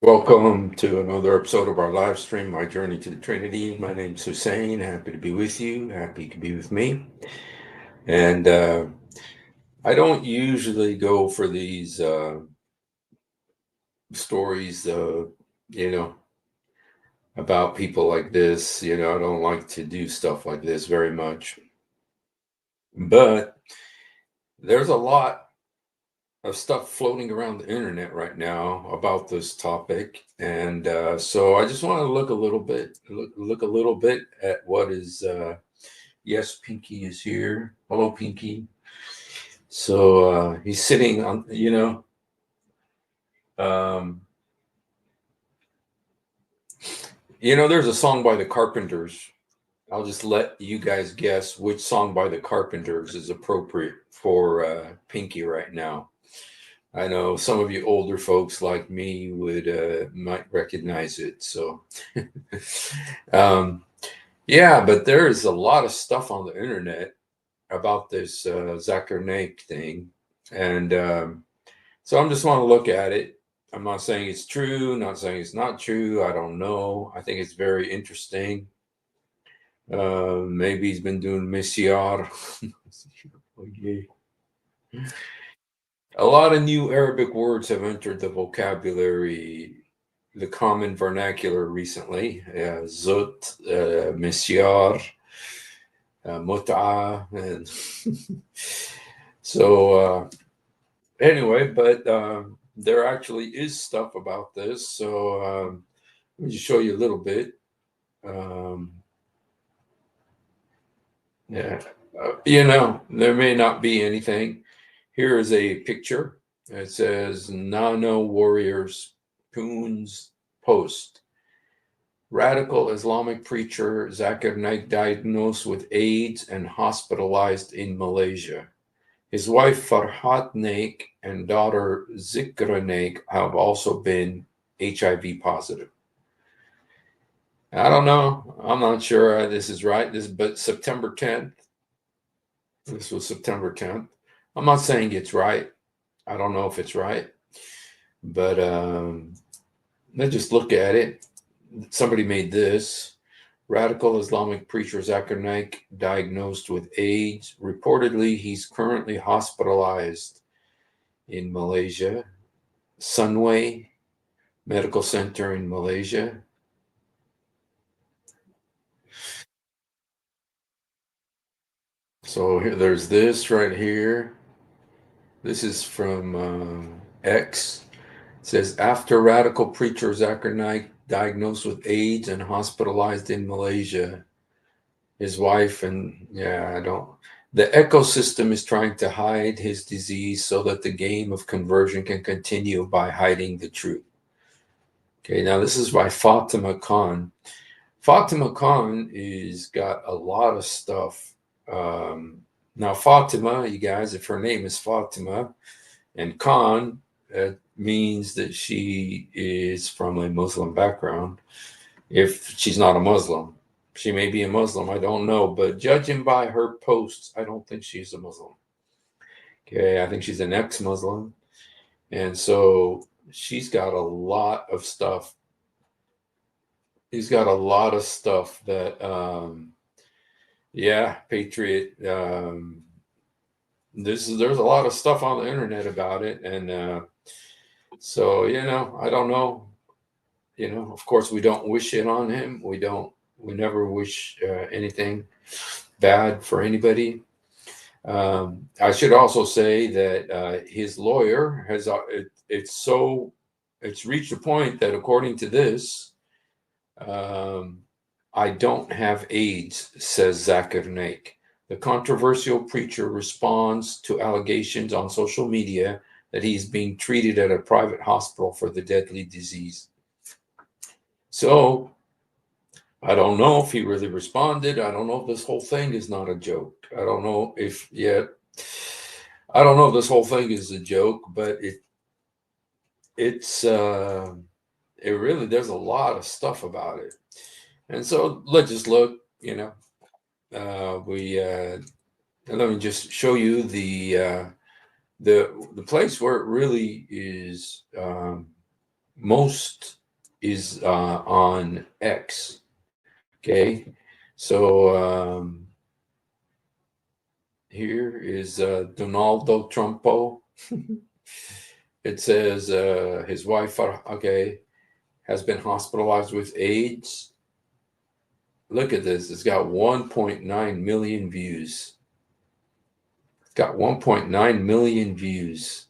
Welcome to another episode of our live stream, My Journey to the Trinity. My name's Hussein. Happy to be with you. Happy to be with me. And I don't usually go for these stories, you know, about people like this. I don't like to do stuff like this very much. But there's a lot of stuff floating around the internet right now about this topic, and so I just want to look a little bit at what is. Yes, Pinky is here. Hello, Pinky. So he's sitting on. Um, there's a song by the Carpenters. I'll just let you guys guess which song by the Carpenters is appropriate for Pinky right now. I know some of you older folks like me would might recognize it. So, um, yeah, but there is a lot of stuff on the internet about this Zakir Naik thing, and so I'm just want to look at it. I'm not saying it's true, not saying it's not true. I don't know. I think it's very interesting. Maybe he's been doing Messiar. A lot of new Arabic words have entered the vocabulary, the common vernacular recently. Zut, Misyar, Mut'a. And so, anyway, but there actually is stuff about this. So, let me just show you a little bit. Um, yeah, there may not be anything. Here is a picture. It says Nano Warriors Poon's Post. Radical Islamic preacher Zakir Naik diagnosed with AIDS and hospitalized in Malaysia. His wife Farhat Naik and daughter Zakir Naik have also been HIV positive. I don't know. I'm not sure this is right. But September 10th. This was September 10th. I'm not saying it's right. I don't know if it's right, but let's just look at it. Somebody made this. Radical Islamic preacher Zakir Naik diagnosed with AIDS. Reportedly, he's currently hospitalized in Malaysia. Sunway Medical Center in Malaysia. So here, there's this right here. This is from X. It says, after radical preacher Zakir Naik diagnosed with AIDS and hospitalized in Malaysia, his wife the ecosystem is trying to hide his disease so that the game of conversion can continue by hiding the truth. Okay, now this is by Fatima Khan. Fatima Khan is got a lot of stuff. Now Fatima, you guys, if her name is Fatima, and Khan means that she is from a Muslim background. If she's not a Muslim, she may be a Muslim. I don't know, but judging by her posts, I don't think she's a Muslim. Okay, I think she's an ex-Muslim, and so she's got a lot of stuff. He's got a lot of stuff that, Patriot. There's a lot of stuff on the internet about it, and so I don't know. Of course, we don't wish it on him. We never wish anything bad for anybody. I should also say that his lawyer has it's reached a point that according to this, I don't have AIDS, says Zakir Naik. The controversial preacher responds to allegations on social media that he's being treated at a private hospital for the deadly disease. So I don't know if he really responded. I don't know if this whole thing is not a joke. I don't know if this whole thing is a joke, but it's it really, there's a lot of stuff about it. And so let's just look, let me just show you the place where it really is most is on X. Okay, so here is Donaldo Trumpo. It says his wife, okay, has been hospitalized with AIDS. Look at this. It's got 1.9 million views. It's got 1.9 million views.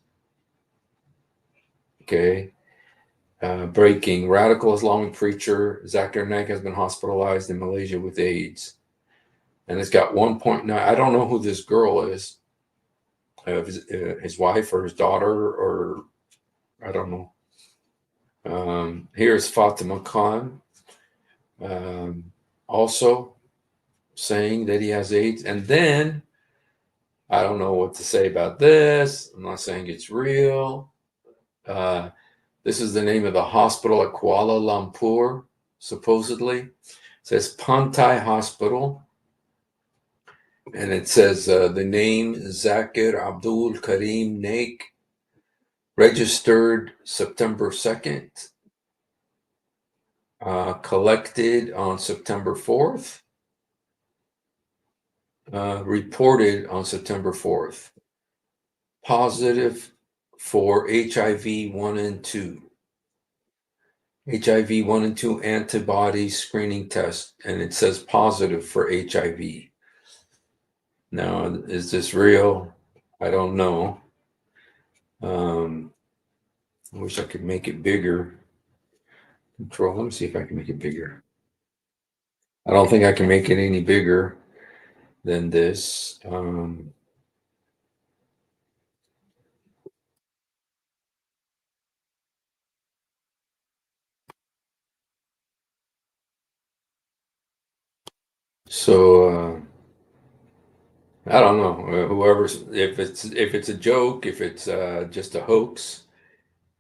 Okay. Breaking. Radical Islamic preacher Zakir Naik has been hospitalized in Malaysia with AIDS. And it's got 1.9. I don't know who this girl is. His wife or his daughter, or I don't know. Here's Fatima Khan, also saying that he has AIDS. And then I don't know what to say about this. I'm not saying it's real. This is the name of the hospital at Kuala Lumpur, supposedly. It says Pantai Hospital. And it says the name Zakir Abdul Karim Naik, registered September 2nd, collected on September 4th, reported on September 4th. Positive for HIV 1 and 2. HIV 1 and 2 antibody screening test, and it says positive for HIV. Now, is this real? I don't know. I wish I could make it bigger. Control. Let me see if I can make it bigger. I don't think I can make it any bigger than this. So I don't know. Whoever's, if it's a joke, if it's just a hoax.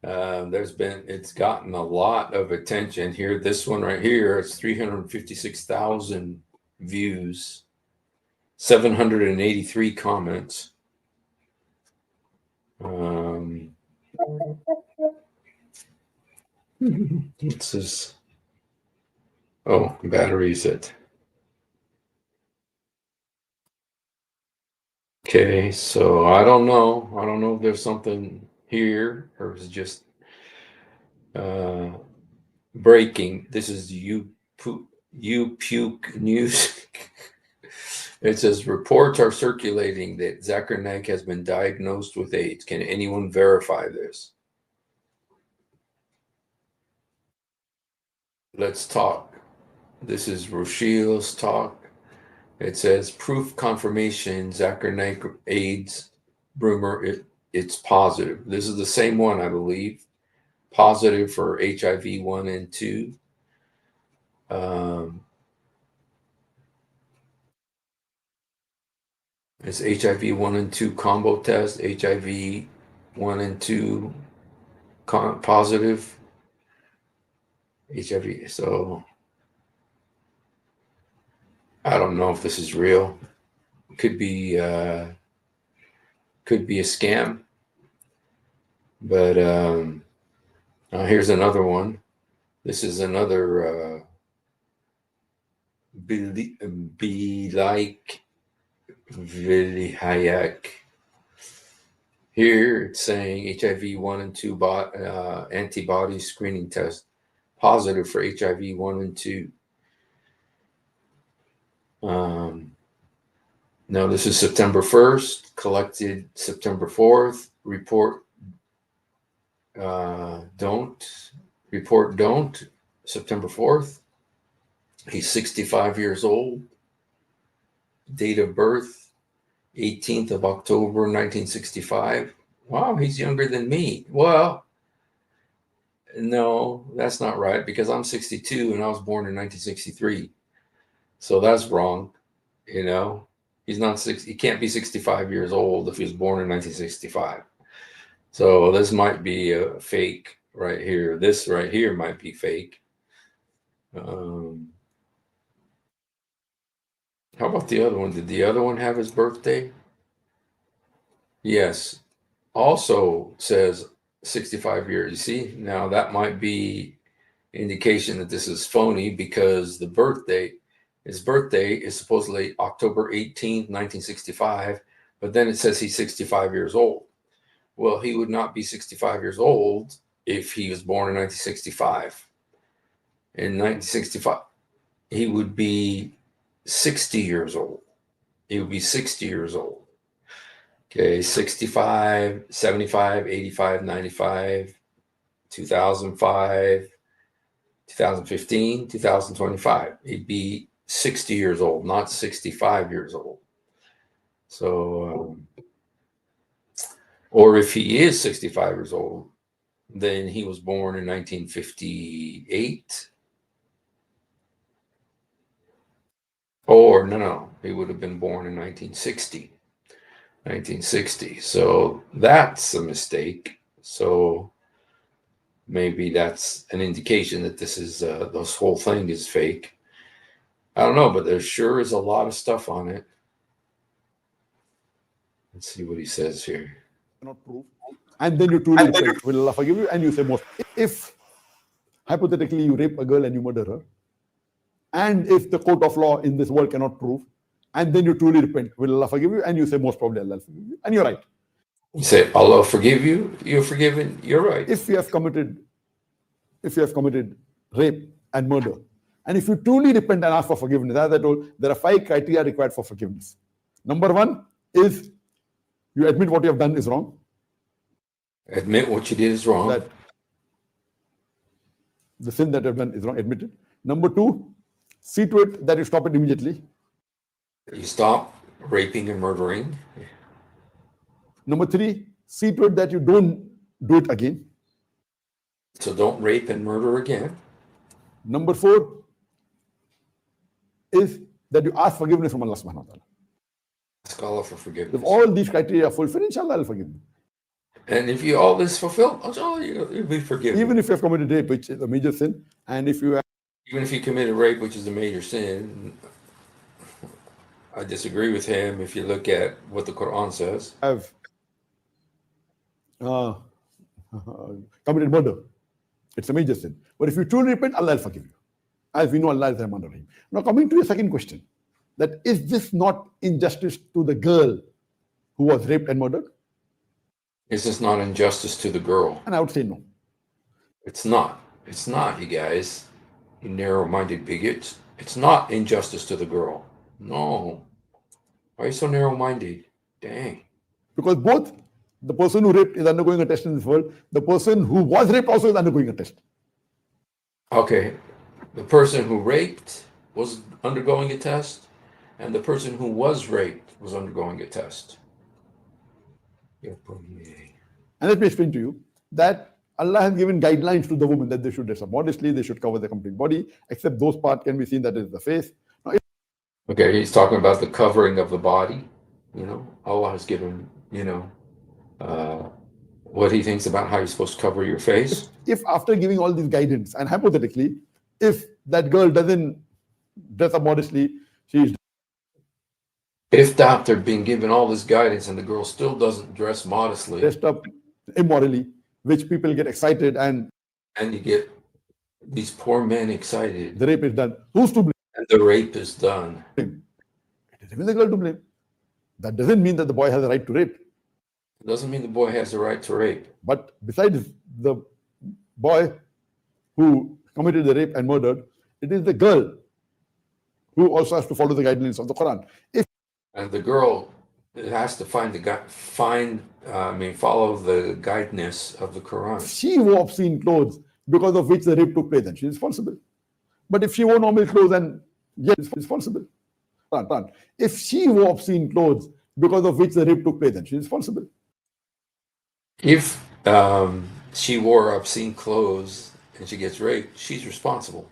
It's gotten a lot of attention here. This one right here, it's 356,000 views, 783 comments. What's this? Oh, battery set. Okay, so I don't know. I don't know if there's something here or is it just breaking. This is you puke news. It says reports are circulating that Zakir Naik has been diagnosed with AIDS. Can anyone verify this? Let's talk. This is Rochelle's talk. It says proof confirmation Zakir Naik AIDS rumor. It's positive. This is the same one, I believe. Positive for HIV 1 and 2. It's HIV 1 and 2 combo test, HIV 1 and 2 positive, HIV. So I don't know if this is real. Could be a scam. But here's another one. This is another be like Vilihayak. Here it's saying HIV 1 and 2 antibody screening test positive for HIV 1 and 2. Now this is September 1st, collected September 4th, report don't, September 4th. He's 65 years old. Date of birth, 18th of October, 1965. Wow, he's younger than me. Well, no, that's not right because I'm 62 and I was born in 1963. So that's wrong. You know, he's not he can't be 65 years old if he was born in 1965. So this might be a fake right here. This right here might be fake. How about the other one? Did the other one have his birthday? Yes. Also says 65 years. You see, now that might be indication that this is phony because his birthday is supposedly October 18th, 1965, but then it says he's 65 years old. Well, he would not be 65 years old if he was born in 1965. In 1965, he would be 60 years old. He would be 60 years old. Okay, 65, 75, 85, 95, 2005, 2015, 2025. He'd be 60 years old, not 65 years old. So, or if he is 65 years old, then he was born in 1958. Or no, he would have been born in 1960. 1960. So that's a mistake. So maybe that's an indication that this whole thing is fake. I don't know, but there sure is a lot of stuff on it. Let's see what he says here. Cannot prove. And then you truly repent. Will Allah forgive you? And you say most. If hypothetically you rape a girl and you murder her, and if the court of law in this world cannot prove, and then you truly repent, will Allah forgive you? And you say most probably Allah will forgive you. And you're right. You say Allah forgive you, you're forgiven, you're right. If you have committed rape and murder, and if you truly repent and ask for forgiveness, as I told, there are 5 criteria required for forgiveness. Number 1 is you admit what you have done is wrong. Admit what you did is wrong. That the sin that you have done is wrong, admit it. Number 2, see to it that you stop it immediately. You stop raping and murdering. Number 3, see to it that you don't do it again. So don't rape and murder again. Number 4 is that you ask forgiveness from Allah subhanahu wa ta'ala. Ask Allah for forgiveness. If all these criteria are fulfilled, inshallah I'll forgive you. And if you all this fulfilled, you'll be forgiven. Even if you have committed rape, which is a major sin, and if you have, even if you committed rape, which is a major sin, I disagree with him if you look at what the Quran says. Have committed murder, it's a major sin. But if you truly repent, Allah will forgive you. As we know, Allah is Rahman Rahim. Now coming to your second question, that is this not injustice to the girl who was raped and murdered? Is this not injustice to the girl? And I would say no. It's not. It's not, you guys. You narrow-minded bigots. It's not injustice to the girl. No. Why are you so narrow-minded? Dang. Because both the person who raped is undergoing a test in this world. The person who was raped also is undergoing a test. Okay. The person who raped was undergoing a test, and the person who was raped was undergoing a test. And let me explain to you that Allah has given guidelines to the woman that they should dress up modestly, they should cover the complete body, except those parts can be seen that is the face. Now, okay, he's talking about the covering of the body. You know, Allah has given, what he thinks about how you're supposed to cover your face. If after giving all this guidance, and hypothetically, if that girl doesn't dress up modestly, she's if after being given all this guidance and the girl still doesn't dress modestly, dressed up immorally, which people get excited and you get these poor men excited, the rape is done, who's to blame? And the rape is done. It is even the girl to blame. That doesn't mean that the boy has a right to rape. It doesn't mean the boy has the right to rape. But besides the boy who committed the rape and murdered, it is the girl who also has to follow the guidelines of the Quran. And the girl has to follow the guidance of the Quran. She wore obscene clothes because of which the rape took place, and she is responsible. But if she wore normal clothes and yet is responsible. If she wore obscene clothes because of which the rape took place, then she is responsible. If she wore obscene clothes and she gets raped, she's responsible.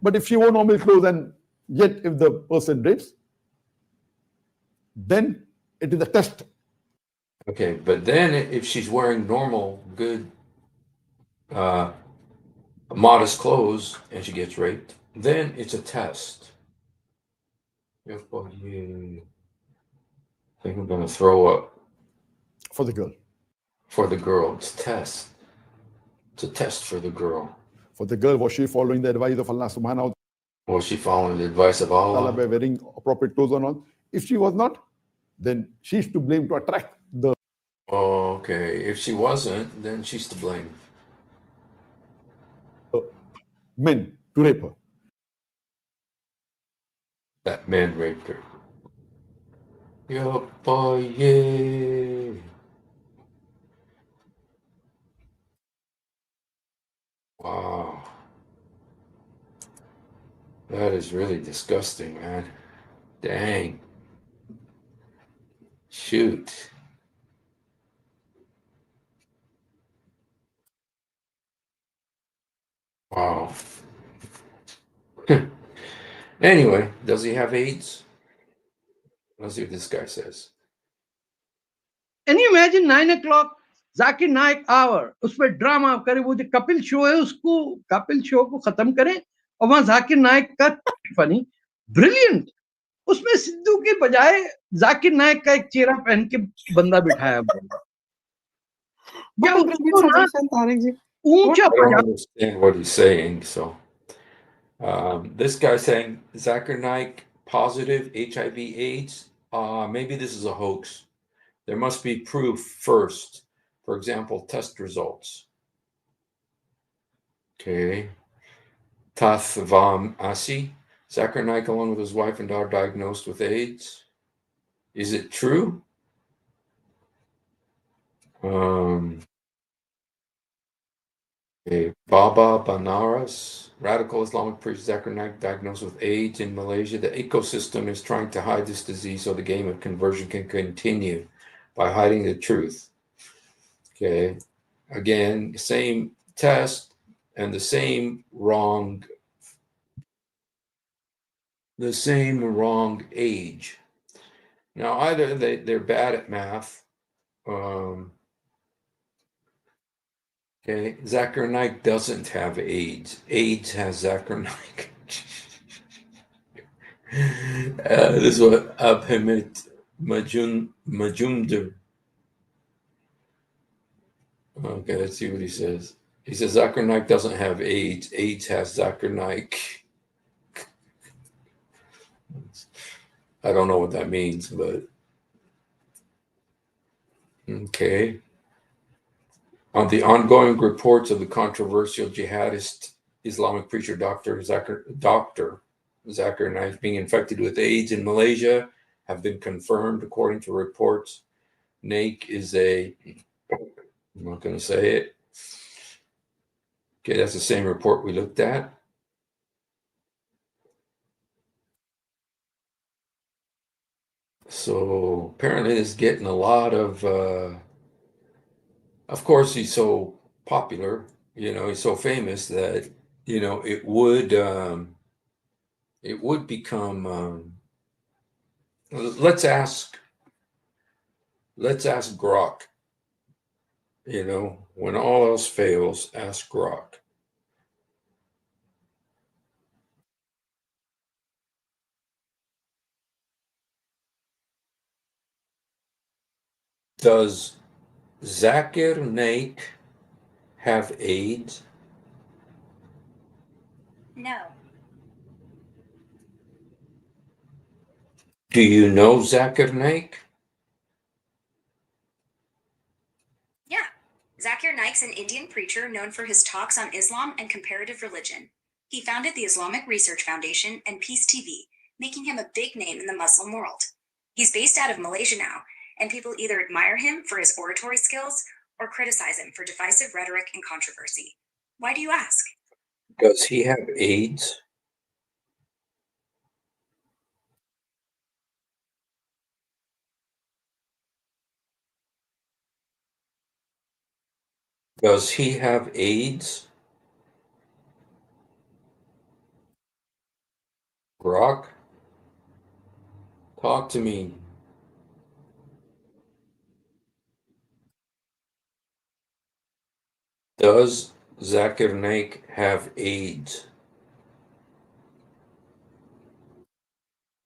But if she wore normal clothes and yet if the person rapes, then it is a test. Okay, but then if she's wearing normal, good, modest clothes and she gets raped, then it's a test. I think I'm going to throw up. For the girl. For the girl, it's test. It's a test for the girl. For the girl, was she following the advice of Allah subhanahu wa Was she following the advice of ta'ala Allah? by wearing appropriate clothes or not? If she was not, then she's to blame to attract the Oh, okay. If she wasn't, then she's to blame. men to rape her. That man raped her. Yoppa, yay. Wow. That is really disgusting, man. Dang. Shoot. Wow. Anyway, does he have AIDS? Let's see what this guy says. Can you imagine 9 o'clock Zakir Naik hour उस पर drama करे, वो जो Kapil show है उसको, Kapil show को खत्म करें और वहां जाकिर नाइक का फनी ब्रिलियंट, उसमें सिद्धू के बजाय जाकिर नाइक का एक चेहरा पहन के बंदा बिठाया या उसको ना ऊंचा I don't understand what he's saying. So this guy saying Zakir Naik positive HIV/AIDS. Maybe this is a hoax. There must be proof first. For example, test results. Okay. Tathvam Asi. Zakir Naik, along with his wife and daughter, diagnosed with AIDS. Is it true? Okay. Baba Banaras, radical Islamic priest Zakir Naik, diagnosed with AIDS in Malaysia. The ecosystem is trying to hide this disease so the game of conversion can continue by hiding the truth. Okay. Again, same test and the same wrong age. Now, either they're bad at math. Okay, Zakir Naik doesn't have AIDS. AIDS has Zakir Naik. This is what Abhimit Majumder. Okay, let's see what he says. He says Zakir Naik doesn't have AIDS. AIDS has Zakir Naik. I don't know what that means, but okay. On the ongoing reports of the controversial jihadist Islamic preacher Dr. Zakir Naik being infected with AIDS in Malaysia have been confirmed according to reports. Naik is I'm not going to say it. Okay, that's the same report we looked at. So apparently it's getting a lot of course, he's so popular, he's so famous that, it would become, let's ask Grok, when all else fails, ask Grok. Does Zakir Naik have AIDS? No. Do you know Zakir Naik? Yeah. Zakir Naik's an Indian preacher known for his talks on Islam and comparative religion. He founded the Islamic Research Foundation and Peace TV, making him a big name in the Muslim world. He's based out of Malaysia now, and people either admire him for his oratory skills or criticize him for divisive rhetoric and controversy. Why do you ask? Does he have AIDS? Does he have AIDS? Grok? Talk to me. Does Zakir Naik have AIDS?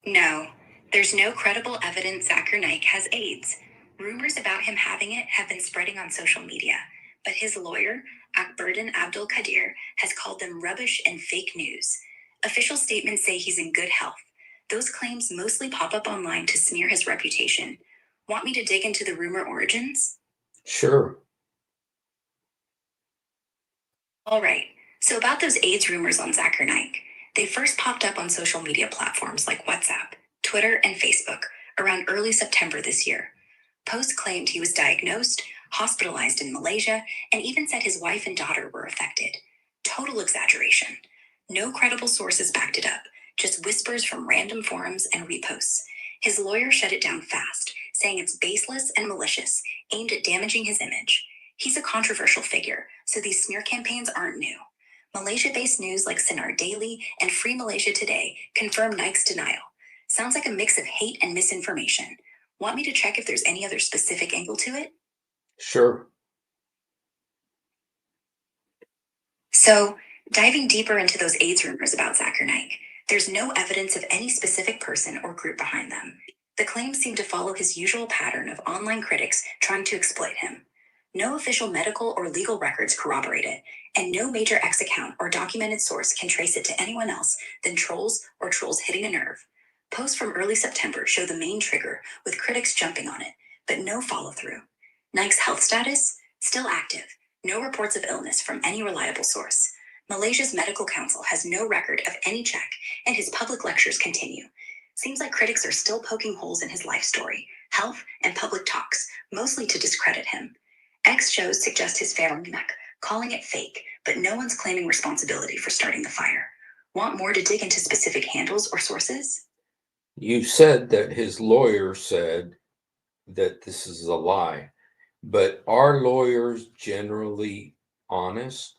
No. There's no credible evidence Zakir Naik has AIDS. Rumors about him having it have been spreading on social media, but his lawyer, Akberdin Abdul Qadir, has called them rubbish and fake news. Official statements say he's in good health. Those claims mostly pop up online to smear his reputation. Want me to dig into the rumor origins? Sure. All right, so about those AIDS rumors on Zakir Naik. They first popped up on social media platforms like WhatsApp, Twitter, and Facebook around early September this year. Posts claimed he was diagnosed, hospitalized in Malaysia, and even said his wife and daughter were affected. Total exaggeration. No credible sources backed it up, just whispers from random forums and reposts. His lawyer shut it down fast, saying it's baseless and malicious, aimed at damaging his image. He's a controversial figure, so these smear campaigns aren't new. Malaysia-based news like Sinar Daily and Free Malaysia Today confirm Naik's denial. Sounds like a mix of hate and misinformation. Want me to check if there's any other specific angle to it? Sure. So, diving deeper into those AIDS rumors about Zakir Naik, there's no evidence of any specific person or group behind them. The claims seem to follow his usual pattern of online critics trying to exploit him. No official medical or legal records corroborate it, and no major X account or documented source can trace it to anyone else than trolls or trolls hitting a nerve. Posts from early September show the main trigger, with critics jumping on it, but no follow-through. Naik's health status? Still active. No reports of illness from any reliable source. Malaysia's medical council has no record of any check, and his public lectures continue. Seems like critics are still poking holes in his life story, health, and public talks, mostly to discredit him. X shows suggest his family neck, calling it fake, but no one's claiming responsibility for starting the fire. Want more to dig into specific handles or sources? You said that his lawyer said that this is a lie, but are lawyers generally honest?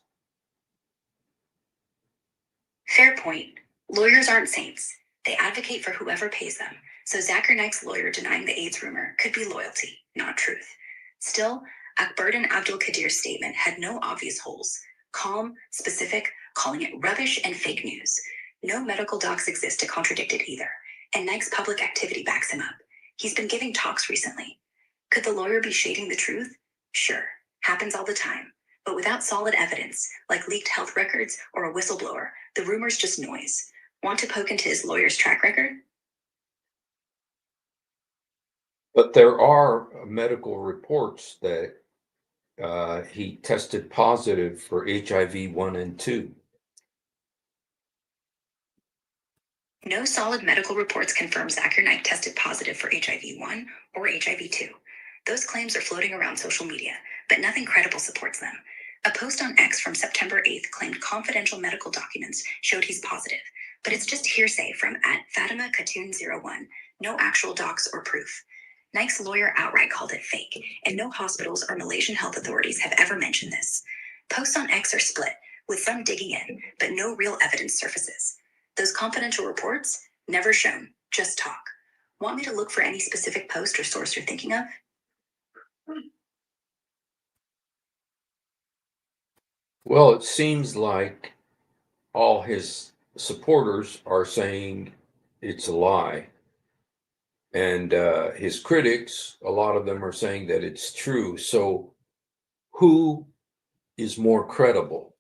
Fair point. Lawyers aren't saints. They advocate for whoever pays them, so Zakir Naik's lawyer denying the AIDS rumor could be loyalty, not truth. Still, Akberdin Abdul Qadir's statement had no obvious holes. Calm, specific, calling it rubbish and fake news. No medical docs exist to contradict it either, and Naik's public activity backs him up. He's been giving talks recently. Could the lawyer be shading the truth? Sure, happens all the time. But without solid evidence, like leaked health records or a whistleblower, the rumor's just noise. Want to poke into his lawyer's track record? But there are medical reports that he tested positive for HIV 1 and 2. No solid medical reports confirm Zakir Naik tested positive for HIV 1 or HIV 2. Those claims are floating around social media, but nothing credible supports them. A post on X from September 8th claimed confidential medical documents showed he's positive, but it's just hearsay from @FatimaKhatun01, no actual docs or proof. Naik's lawyer outright called it fake, and no hospitals or Malaysian health authorities have ever mentioned this. Posts on X are split, with some digging in, but no real evidence surfaces. Those confidential reports? Never shown, just talk. Want me to look for any specific post or source you're thinking of? Well, it seems like all his supporters are saying it's a lie. And his critics, a lot of them are saying that it's true. So who is more credible?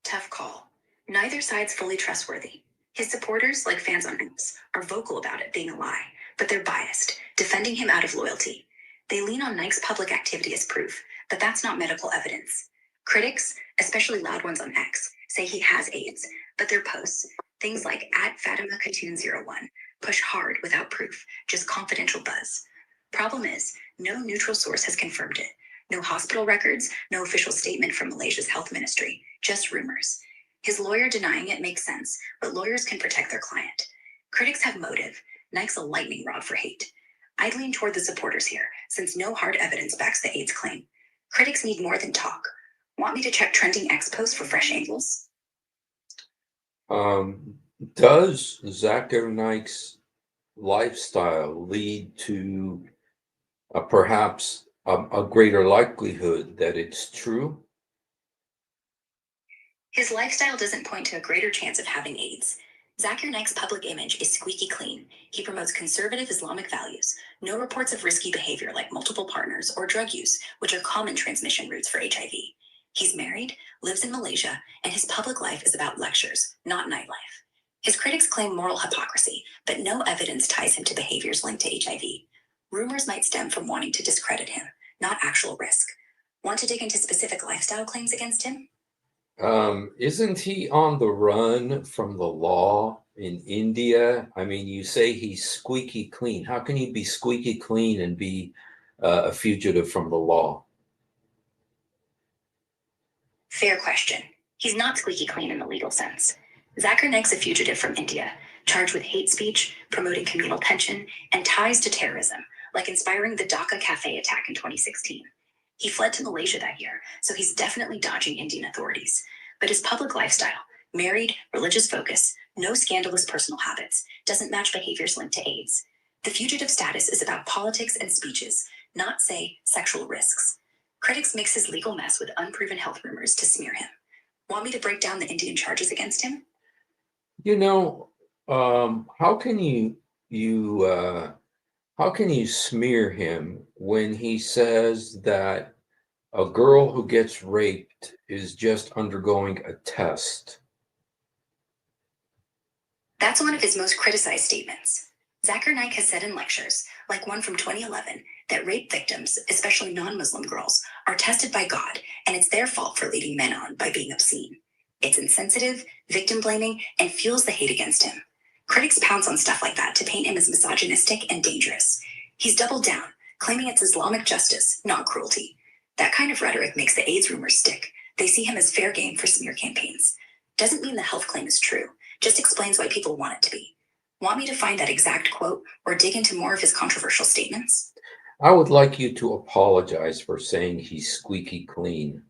Tough call. Neither side's fully trustworthy. His supporters, like fans on X, are vocal about it being a lie, but they're biased, defending him out of loyalty. They lean on Naik's public activity as proof, but that's not medical evidence. Critics, especially loud ones on X, say he has AIDS, but their posts, things like @FatimaKhatun01, push hard without proof, just confidential buzz. Problem is, no neutral source has confirmed it. No hospital records, no official statement from Malaysia's health ministry, just rumors. His lawyer denying it makes sense, but lawyers can protect their client. Critics have motive. Naik's a lightning rod for hate. I'd lean toward the supporters here, since no hard evidence backs the AIDS claim. Critics need more than talk. Want me to check trending X posts for fresh angles? Does Zakir Naik's lifestyle lead to perhaps a greater likelihood that it's true? His lifestyle doesn't point to a greater chance of having AIDS. Zakir Naik's public image is squeaky clean. He promotes conservative Islamic values. No reports of risky behavior like multiple partners or drug use, which are common transmission routes for HIV. He's married, lives in Malaysia, and his public life is about lectures, not nightlife. His critics claim moral hypocrisy, but no evidence ties him to behaviors linked to HIV. Rumors might stem from wanting to discredit him, not actual risk. Want to dig into specific lifestyle claims against him? Isn't he on the run from the law in India? I mean, you say he's squeaky clean. How can you be squeaky clean and be a fugitive from the law? Fair question. He's not squeaky clean in the legal sense. Zakir Naik's a fugitive from India, charged with hate speech, promoting communal tension, and ties to terrorism, like inspiring the Dhaka cafe attack in 2016. He fled to Malaysia that year, so he's definitely dodging Indian authorities. But his public lifestyle, married, religious focus, no scandalous personal habits, doesn't match behaviors linked to AIDS. The fugitive status is about politics and speeches, not, say, sexual risks. Critics mix his legal mess with unproven health rumors to smear him. Want me to break down the Indian charges against him? You know, how can you smear him when he says that a girl who gets raped is just undergoing a test? That's one of his most criticized statements. Zakir Naik has said in lectures, like one from 2011, that rape victims, especially non-Muslim girls, are tested by God, and it's their fault for leading men on by being obscene. It's insensitive, victim-blaming, and fuels the hate against him. Critics pounce on stuff like that to paint him as misogynistic and dangerous. He's doubled down, claiming it's Islamic justice, not cruelty. That kind of rhetoric makes the AIDS rumors stick. They see him as fair game for smear campaigns. Doesn't mean the health claim is true, just explains why people want it to be. Want me to find that exact quote or dig into more of his controversial statements? I would like you to apologize for saying he's squeaky clean.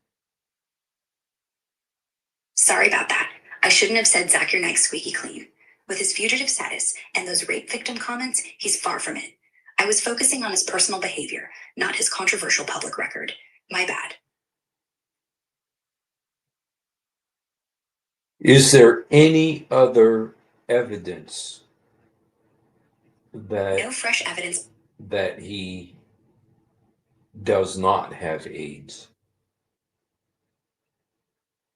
Sorry about that. I shouldn't have said Zakir Naik's squeaky clean. With his fugitive status and those rape victim comments, he's far from it. I was focusing on his personal behavior, not his controversial public record. My bad. Is there any other evidence No fresh evidence. that he does not have AIDS?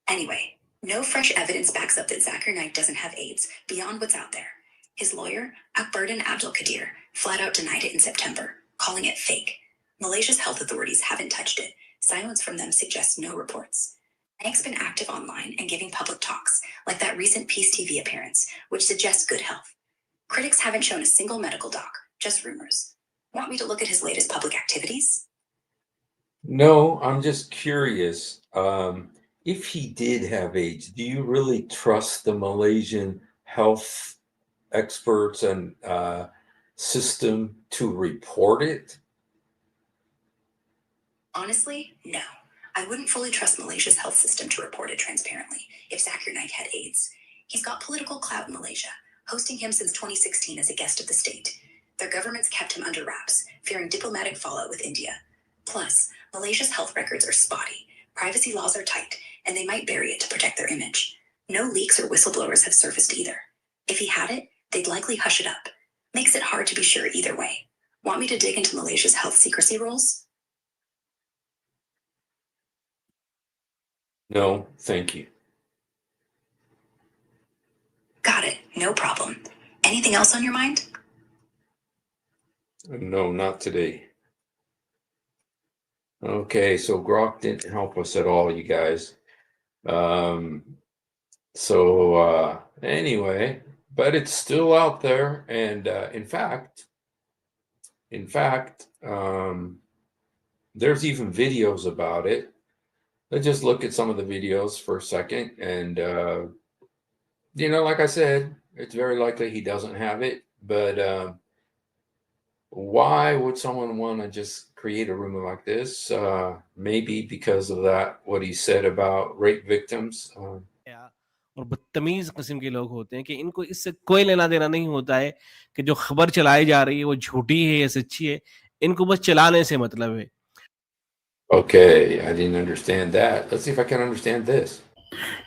Anyway, no fresh evidence backs up that Zakir Naik doesn't have AIDS beyond what's out there. His lawyer, Akbardin Abdul Qadir, flat out denied it in September, calling it fake. Malaysia's health authorities haven't touched it. Silence from them suggests no reports. Naik's been active online and giving public talks, like that recent Peace TV appearance, which suggests good health. Critics haven't shown a single medical doc, just rumors. Want me to look at his latest public activities? No, I'm just curious. If he did have AIDS, do you really trust the Malaysian health experts and system to report it? Honestly, no. I wouldn't fully trust Malaysia's health system to report it transparently if Zakir Naik had AIDS. He's got political clout in Malaysia, hosting him since 2016 as a guest of the state. Their governments kept him under wraps, fearing diplomatic fallout with India. Plus, Malaysia's health records are spotty, privacy laws are tight, and they might bury it to protect their image. No leaks or whistleblowers have surfaced either. If he had it, they'd likely hush it up. Makes it hard to be sure either way. Want me to dig into Malaysia's health secrecy rules? No, thank you. Got it. No problem. Anything else on your mind? No, not today. Okay, so Grok didn't help us at all, you guys. Anyway, but it's still out there, and in fact, there's even videos about it. Let's just look at some of the videos for a second, and like I said, it's very likely he doesn't have it, but why would someone want to just create a rumor like this? Maybe because of that, what he said about rape victims. और बदतमीज किस्म के लोग होते हैं कि इनको इससे कोई लेना देना नहीं होता है कि जो खबर चलाई जा रही है वो झूठी है या सच्ची है, इनको बस चलाने से मतलब है. Okay, I didn't understand that. Let's see if I can understand this.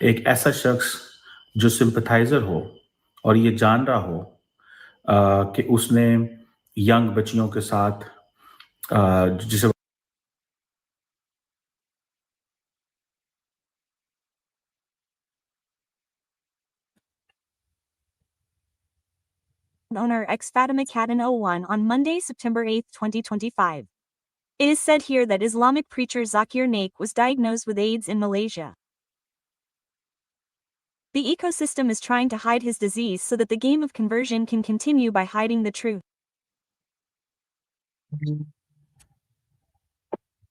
एक ऐसा शख्स जो सिंपथाइजर हो और ये जान रहा हो कि उसने यंग बच्चियों के साथ जिसे owner ex Fatima Cadden 01 on Monday, September 8, 2025. It is said here that Islamic preacher Zakir Naik was diagnosed with AIDS in Malaysia. The ecosystem is trying to hide his disease so that the game of conversion can continue by hiding the truth.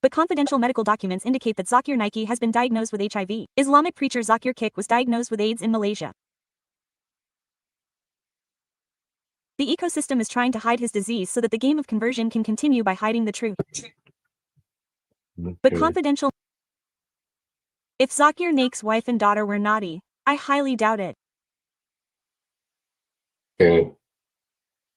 But confidential medical documents indicate that Zakir Naik has been diagnosed with HIV. Islamic preacher Zakir Naik was diagnosed with AIDS in Malaysia. The ecosystem is trying to hide his disease so that the game of conversion can continue by hiding the truth. But confidential. If Zakir Naik's wife and daughter were naughty, I highly doubt it. Okay.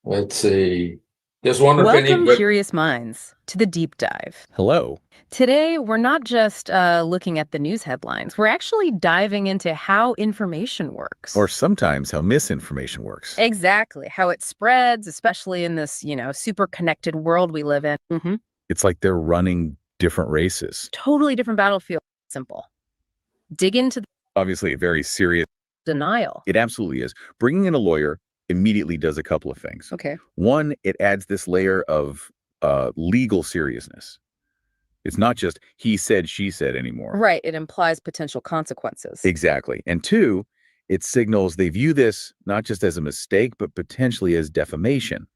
Let's see. Just wonder if Welcome, anybody. curious minds, to the deep dive. Hello. Today, we're not just looking at the news headlines. We're actually diving into how information works. Or sometimes how misinformation works. Exactly. How it spreads, especially in this, super connected world we live in. Mm-hmm. It's like they're running different races. Totally different battlefield. Simple. Dig into the Obviously, a very serious denial. It absolutely is. Bringing in a lawyer immediately does a couple of things. Okay. One, it adds this layer of legal seriousness. It's not just he said, she said anymore. Right. It implies potential consequences. Exactly. And two, it signals they view this not just as a mistake, but potentially as defamation,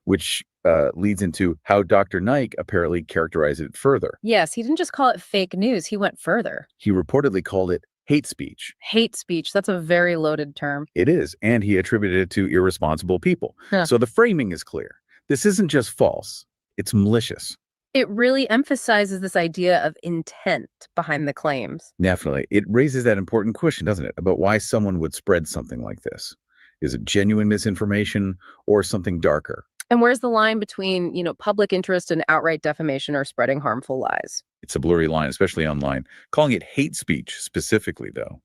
which leads into how Dr. Naik apparently characterized it further. Yes, he didn't just call it fake news. He went further. He reportedly called it hate speech. Hate speech. That's a very loaded term. It is. And he attributed it to irresponsible people. Huh. So the framing is clear. This isn't just false. It's malicious. It really emphasizes this idea of intent behind the claims. Definitely. It raises that important question, doesn't it, about why someone would spread something like this. Is it genuine misinformation or something darker? And where's the line between, public interest and outright defamation or spreading harmful lies? It's a blurry line, especially online. Calling it hate speech specifically, though,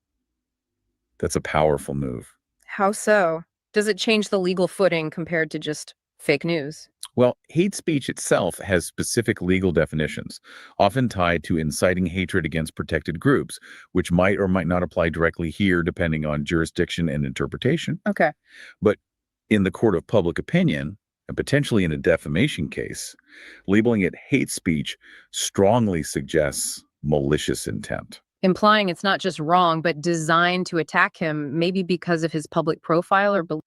that's a powerful move. How so? Does it change the legal footing compared to just fake news? Well, hate speech itself has specific legal definitions, often tied to inciting hatred against protected groups, which might or might not apply directly here, depending on jurisdiction and interpretation. Okay. But in the court of public opinion, and potentially in a defamation case, labeling it hate speech strongly suggests malicious intent. Implying it's not just wrong, but designed to attack him, maybe because of his public profile or belief.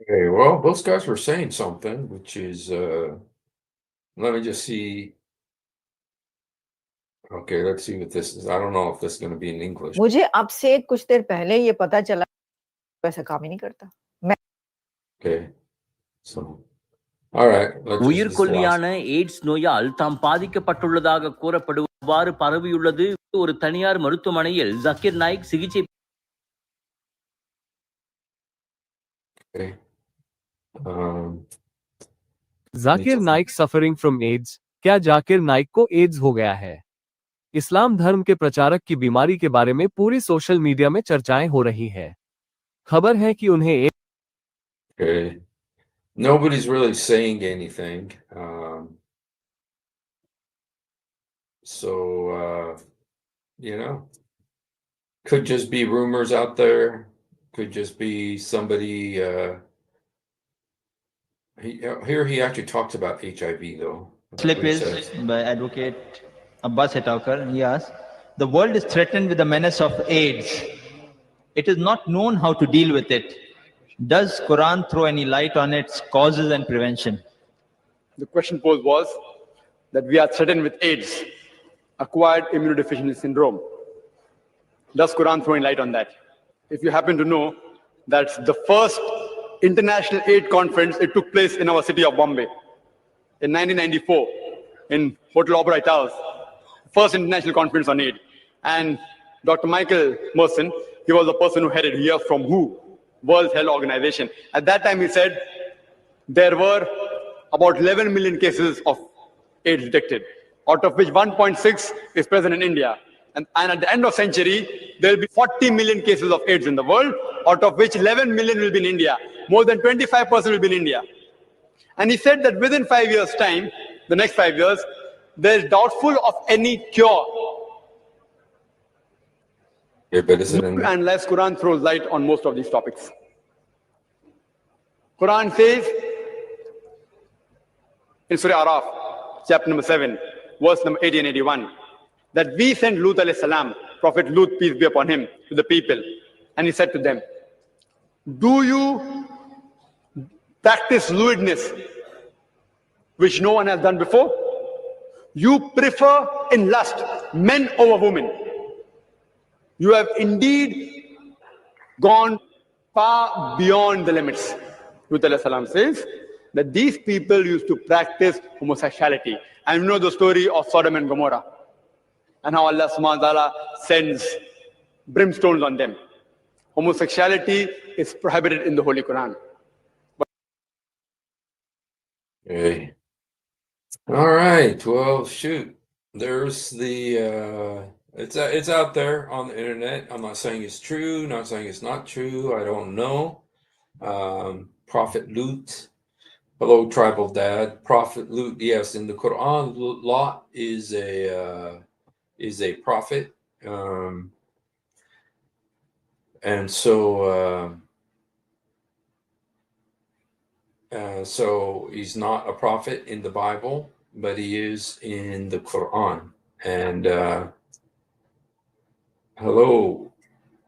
Okay, well, those guys were saying something, which is, let me just see. Okay, let's see what this is. I don't know if this is going to be in English. मुझे अब से कुछ देर पहले ये पता चला वैसा काम ही नहीं करता मैं Okay, so, all right. Let's just உயிர்கொல்லியான எய்ட்ஸ் நோயால் தாம் பாதிக்கப்பட்டுள்ளதாக கூறப்படுவாறு பரவியுள்ளது. ஒரு தனியார் மருத்துவமனையில் ஜக்கீர் நாயிக் சிகிச்சை. Okay. Zakir Naik suffering from AIDS. क्या जाकिर नाइक को एड्स हो गया है? इस्लाम धर्म के प्रचारक की बीमारी के बारे में पूरी सोशल मीडिया में चर्चाएं हो रही है। खबर है कि उन्हें Okay. Nobody's really saying anything. So, could just be rumors out there. Could just be somebody. Here he actually talks about HIV, though. Slip is by Advocate Abbas Hetaukar. He asks, the world is threatened with the menace of AIDS. It is not known how to deal with it. Does Quran throw any light on its causes and prevention? The question posed was that we are threatened with AIDS, acquired immunodeficiency syndrome. Does Quran throw any light on that? If you happen to know that the first international AIDS conference, it took place in our city of Bombay in 1994 in Hotel Oberoi Towers, first international conference on AIDS. And Dr. Michael Merson, he was the person who headed here from WHO, World Health Organization. At that time, he said there were about 11 million cases of AIDS detected, out of which 1.6 is present in India. And at the end of century, there will be 40 million cases of AIDS in the world, out of which 11 million will be in India. More than 25% will be in India. And he said that within 5 years' time, the next 5 years, there is doubtful of any cure. Yeah, but is it Unless Quran throws light on most of these topics. Quran says in Surah Araf, chapter number 7, verse number 80 and 81, that we sent Lut alayhi salam, Prophet Lut, peace be upon him, to the people. And he said to them, do you practice lewdness, which no one has done before? You prefer in lust men over women. You have indeed gone far beyond the limits. Lut alayhi salam says that these people used to practice homosexuality. And you know the story of Sodom and Gomorrah, and how Allah subhanahu wa ta'ala sends brimstones on them. Homosexuality is prohibited in the Holy Quran. Okay. All right. Well, shoot. There's the it's out there on the internet. I'm not saying it's true, not saying it's not true. I don't know. Prophet Lut. Hello, tribal dad. Prophet Lut. Yes, in the Quran, Lot is a prophet. And so so he's not a prophet in the Bible, but he is in the Quran. And hello,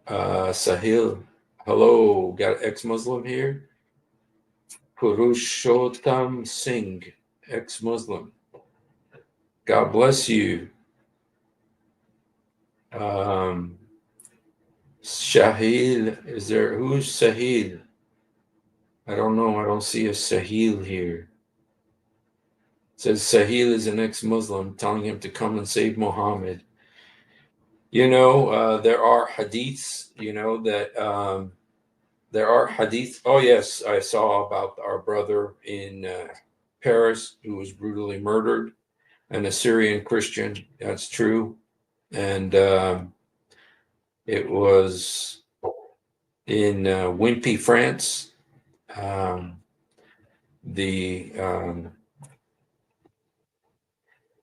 Sahil. Hello, got ex-Muslim here. Purushottam Singh, ex-Muslim. God bless you. Shahil, who's Sahil? I don't know. I don't see a Sahil here. It says Sahil is an ex-Muslim telling him to come and save Muhammad. You know, there are hadiths, you know, that there are hadiths. Oh, yes, I saw about our brother in Paris who was brutally murdered, an Assyrian Christian. That's true. And it was in Wimpy, France. I'm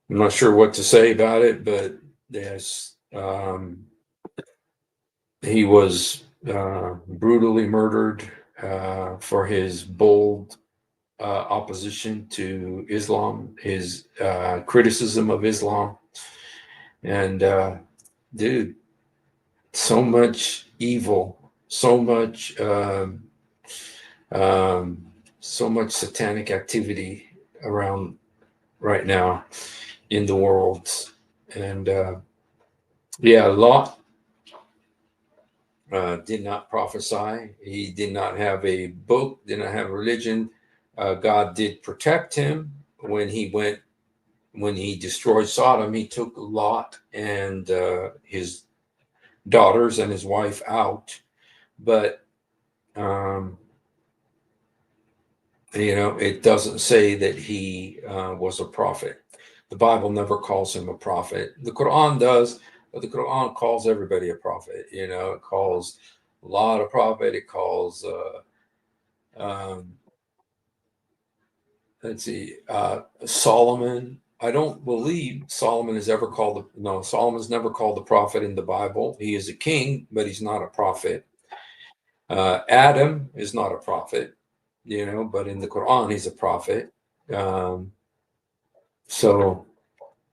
not sure what to say about it, but yes, he was brutally murdered for his bold opposition to Islam, his criticism of Islam. And dude, so much evil, so much satanic activity around right now in the world. And yeah, Lot did not prophesy. He did not have a book, did not have religion. God did protect him when he destroyed Sodom. He took Lot and his daughters and his wife out. But you know, it doesn't say that he was a prophet. The Bible never calls him a prophet. The Quran does, but the Quran calls everybody a prophet. You know, it calls Lot a prophet. It calls, let's see, Solomon. I don't believe Solomon is ever called. No, Solomon's never called a prophet in the Bible. He is a king, but he's not a prophet. Adam is not a prophet, you know, but in the Quran, he's a prophet. So,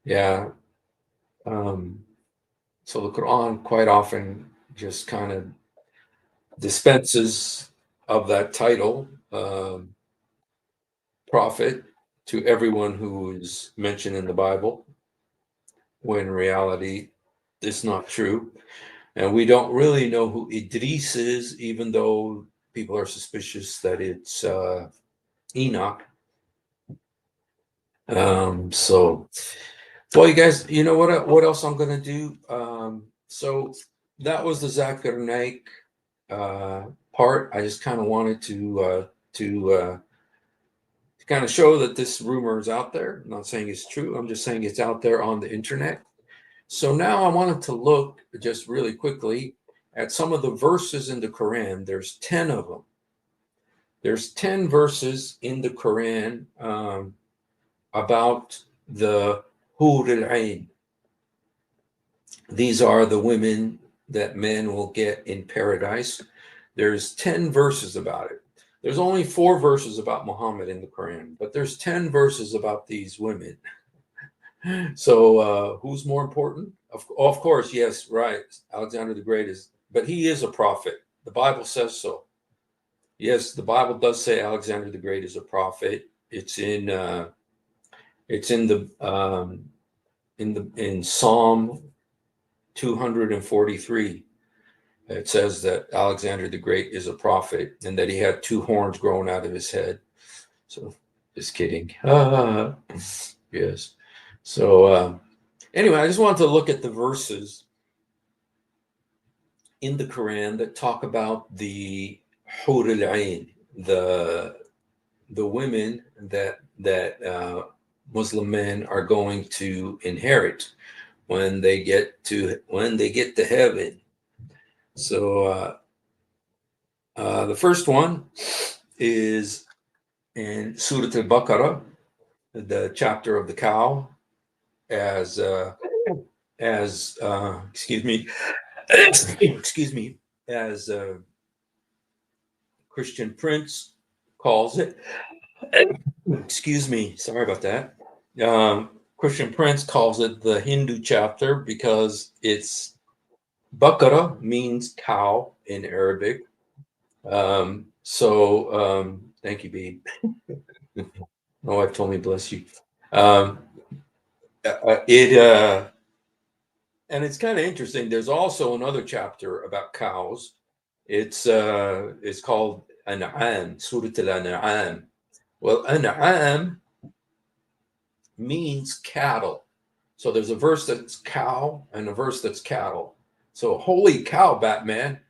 yeah. So the Quran quite often just kind of dispenses of that title, prophet, to everyone who is mentioned in the Bible, when in reality it's not true. And we don't really know who Idris is, even though people are suspicious that it's Enoch. So, well, you guys, you know what else I'm going to do? So that was the Zakir Naik part. I just kind of wanted to kind of show that this rumor is out there. I'm not saying it's true. I'm just saying it's out there on the internet. So now I wanted to look just really quickly at some of the verses in the Quran. There's 10 of them. There's 10 verses in the Quran about the Hur al-Ain. These are the women that men will get in paradise. There's 10 verses about it. There's only 4 verses about Muhammad in the Quran, but there's 10 verses about these women. So who's more important? Of course, yes, right. Alexander the Great is, but he is a prophet. The Bible says so. Yes, the Bible does say Alexander the Great is a prophet. It's in Psalm 243. It says that Alexander the Great is a prophet and that he had 2 horns growing out of his head. So, just kidding. Yes. So, anyway, I just wanted to look at the verses in the Quran that talk about the Hur al-Ain, the women that Muslim men are going to inherit when they get to heaven. So the first one is in Surah Al-Baqarah, the chapter of the cow, as excuse me, as Christian Prince calls it. Excuse me, sorry about that. Christian Prince calls it the Hindu chapter because it's Baqarah means cow in Arabic. Thank you, Bee. My wife told me bless you. And it's kind of interesting. There's also another chapter about cows. It's called An'am, Surah Al-An'am. Well, An'am means cattle. So there's a verse that's cow and a verse that's cattle. So holy cow, Batman.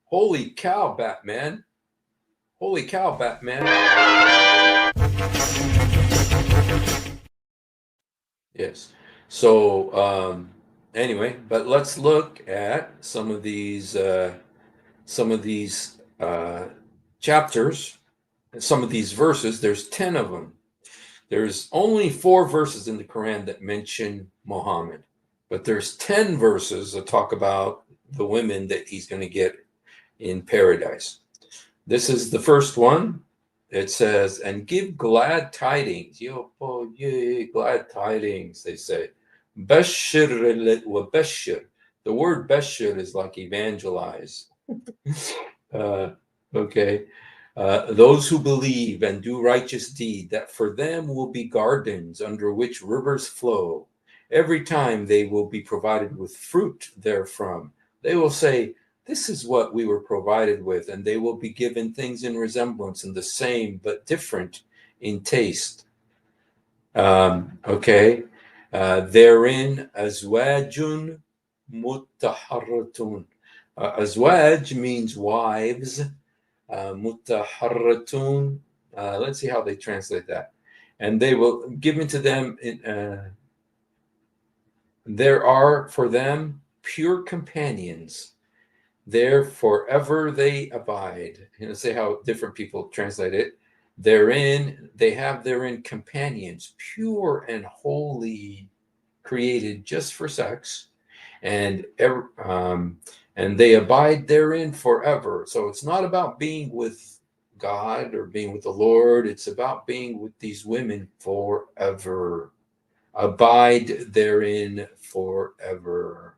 Holy cow, Batman. Holy cow, Batman. Yes. So anyway, but let's look at some of these chapters, some of these verses. There's 10 of them. There's only 4 verses in the Quran that mention Muhammad, but there's 10 verses that talk about the women that he's going to get in paradise. This is the first one. It says, and give glad tidings. Glad tidings, they say. Bashir wa bashir. The word bashir is like evangelize. Okay. Those who believe and do righteous deed, that for them will be gardens under which rivers flow. Every time they will be provided with fruit therefrom. They will say, this is what we were provided with, and they will be given things in resemblance and the same, but different in taste. Okay. Therein, azwajun mutaharratun. Azwaj means wives. Mutaharratun. Let's see how they translate that. And they will give into them. There are for them pure companions. There forever they abide. Say how different people translate it. Therein, they have therein companions, pure and holy, created just for sex, and they abide therein forever. So it's not about being with God or being with the Lord. It's about being with these women forever. Abide therein forever.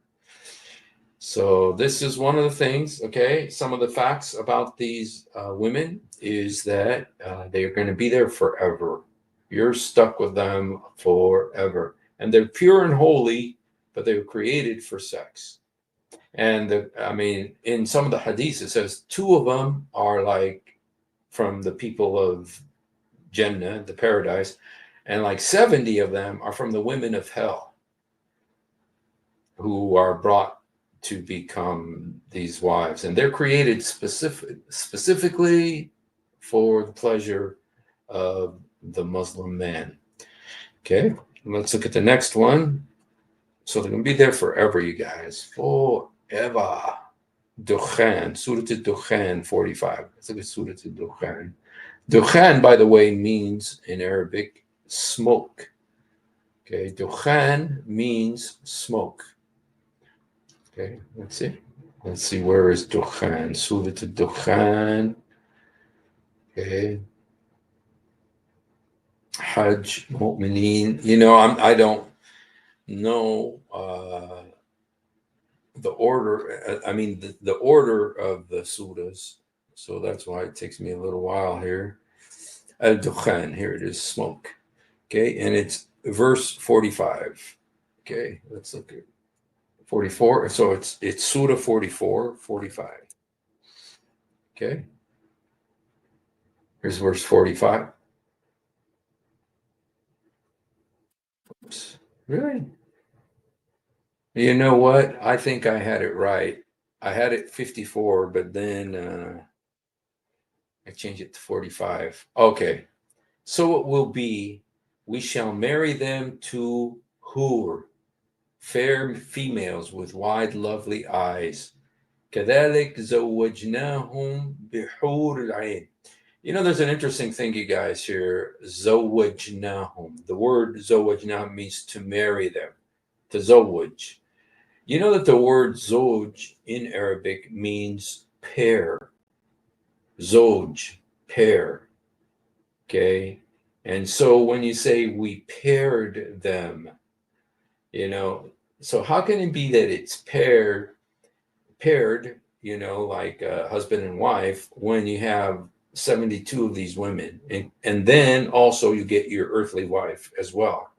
So this is one of the things, okay? Some of the facts about these women is that they are going to be there forever. You're stuck with them forever. And they're pure and holy, but they were created for sex. And in some of the hadiths, it says 2 of them are like from the people of Jannah, the paradise, and like 70 of them are from the women of hell who are brought to become these wives. And they're created specifically for the pleasure of the Muslim man. Okay, let's look at the next one. So they're going to be there forever, you guys. Forever. Dukhan, Surah Al-Dukhan 45. Let's look at Surah Al-Dukhan. Dukhan, by the way, means in Arabic smoke. Okay, Dukhan means smoke. Okay, let's see. Let's see, where is Dukhan? Surah Al-Dukhan. Okay. Hajj, Mu'mineen. You know, I don't know the order. I mean, the order of the surahs. So that's why it takes me a little while here. Al-Dukhan, here it is, smoke. Okay, and it's verse 45. Okay, let's look at 44. So it's Surah 44, 45. Okay. Here's verse 45. Oops. Really? You know what? I think I had it right. I had it 54, but then I changed it to 45. Okay. So it will be, we shall marry them to Hur, fair females with wide, lovely eyes. كذلك زوجناهم بحور العين. You know, there's an interesting thing, you guys, here. زوجناهم. The word زوجناهم means to marry them, to زوج. You know that the word zoj in Arabic means pair. Zoj, pair. Okay. And so when you say we paired them, you know, so how can it be that it's paired, you know, like husband and wife, when you have 72 of these women? And then also you get your earthly wife as well.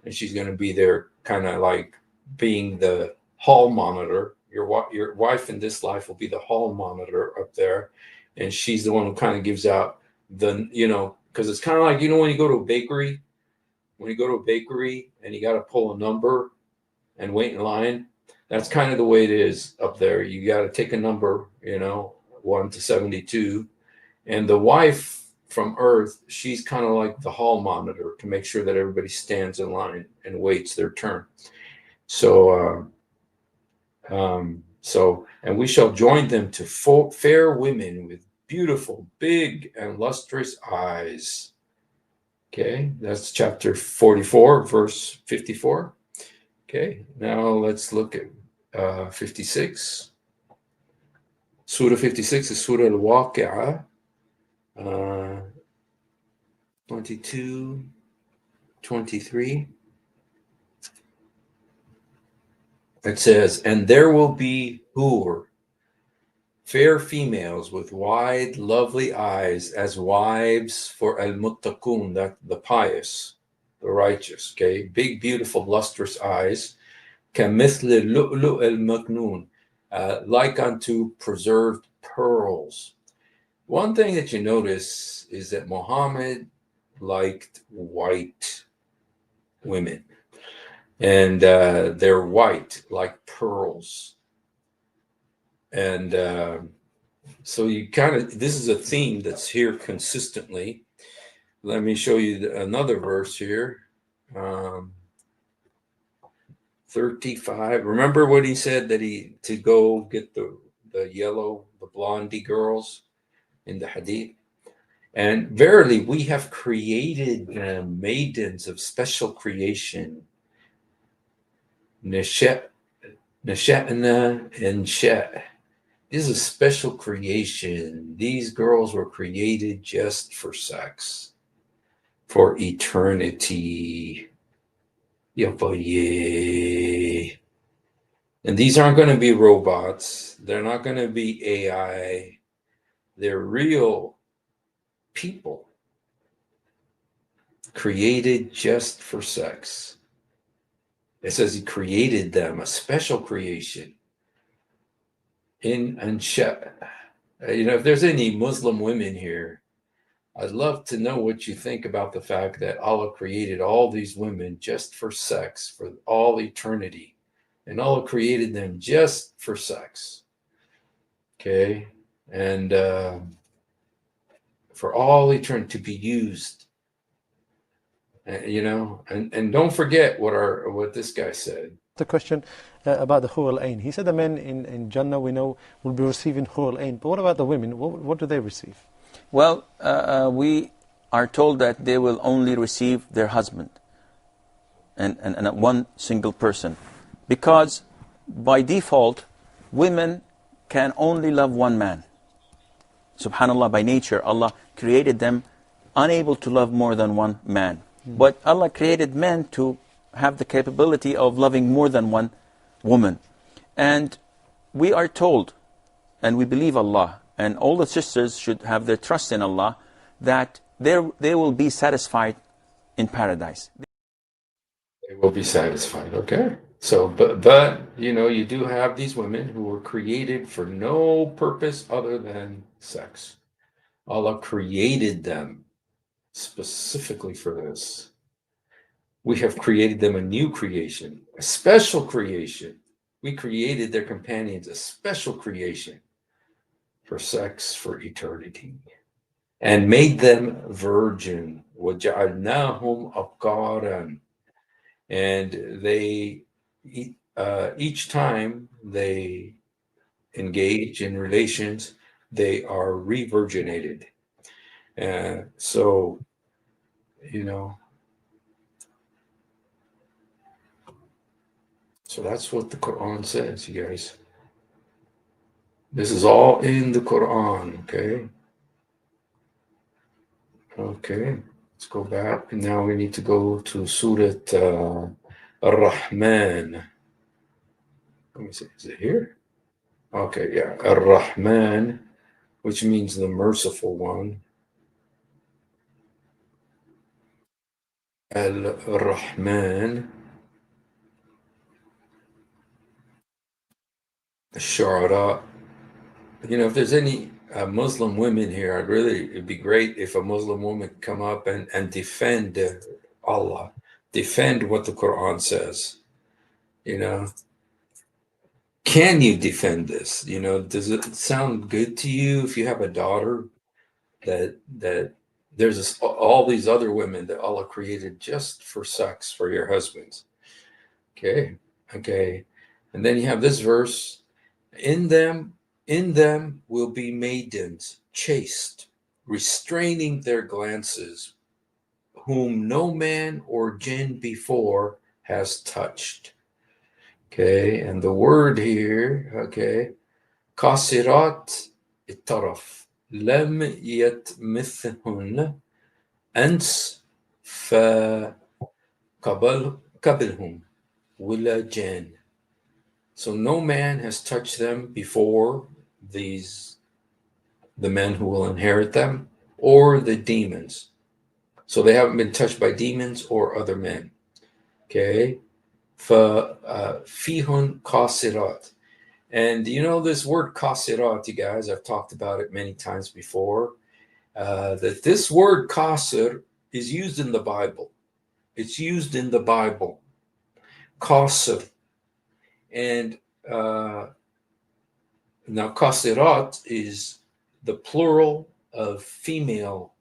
And she's going to be there kind of like being the hall monitor. Your wife in this life will be the hall monitor up there. And she's the one who kind of gives out the, you know, because it's kind of like, you know, when you go to a bakery, and you got to pull a number and wait in line, that's kind of the way it is up there. You got to take a number, you know, 1 to 72. And the wife from Earth, she's kind of like the hall monitor to make sure that everybody stands in line and waits their turn. So, and we shall join them to fair women with beautiful, big, and lustrous eyes. Okay, that's chapter 44, verse 54. Okay, now let's look at 56. Surah 56 is Surah Al-Waqi'ah. 22, 23. It says, and there will be Hur, fair females with wide, lovely eyes as wives for al-muttaqun, that the pious, the righteous, okay? Big, beautiful, lustrous eyes. كَمِثْلِ اللُّؤْلُؤِ الْمَكْنُونَ, like unto preserved pearls. One thing that you notice is that Muhammad liked white women. And they're white like pearls. And so you kind of, this is a theme that's here consistently. Let me show you another verse here. 35. Remember what he said, that to go get the yellow, the blondie girls in the hadith? And verily, we have created maidens of special creation. Nasha'na and Sha. This is a special creation. These girls were created just for sex, for eternity. And these aren't going to be robots. They're not going to be AI. They're real people created just for sex. It says he created them, a special creation. You know, if there's any Muslim women here, I'd love to know what you think about the fact that Allah created all these women just for sex, for all eternity. And Allah created them just for sex. Okay? And for all eternity to be used. You know, and don't forget what this guy said. The question about the Hur al-Ain. He said the men in Jannah, we know, will be receiving Hur al-Ain. But what about the women? What do they receive? Well, we are told that they will only receive their husband and one single person. Because by default, women can only love one man. Subhanallah, by nature, Allah created them unable to love more than one man. But Allah created men to have the capability of loving more than one woman. And we are told, and we believe Allah, and all the sisters should have their trust in Allah, that they will be satisfied in paradise. They will be satisfied, okay? So, but you know, you do have these women who were created for no purpose other than sex. Allah created them specifically for this. We have created them a new creation, a special creation. We created their companions a special creation for sex, for eternity, and made them virgin. وَجَعَلْنَاهُمْ أَبْكَارًا. And they, each time they engage in relations, they are re-virginated. So, you know, so that's what the Quran says, you guys. This is all in the Quran, okay? Okay, let's go back. And now we need to go to Surah Ar-Rahman. Let me see, is it here? Okay, yeah, Ar-Rahman, which means the merciful one. Al-Rahman. Shu'ara. You know, if there's any Muslim women here, it'd be great if a Muslim woman could come up and defend Allah, defend what the Quran says. You know, can you defend this? You know, does it sound good to you if you have a daughter that there's all these other women that Allah created just for sex for your husbands? Okay. And then you have this verse, in them will be maidens chaste, restraining their glances, whom no man or jinn before has touched. Okay, and the word here, okay, kasirat الطرف لم يتمثهن أنس فقبلهم ولا جان. So no man has touched them before the men who will inherit them, or the demons. So they haven't been touched by demons or other men. Okay. فَفِيهُنْ قَاصِرَاتٍ. And you know this word qasirat, you guys, I've talked about it many times before, that this word qasir is used in the Bible. It's used in the Bible. Qasir. And now qasirat is the plural of female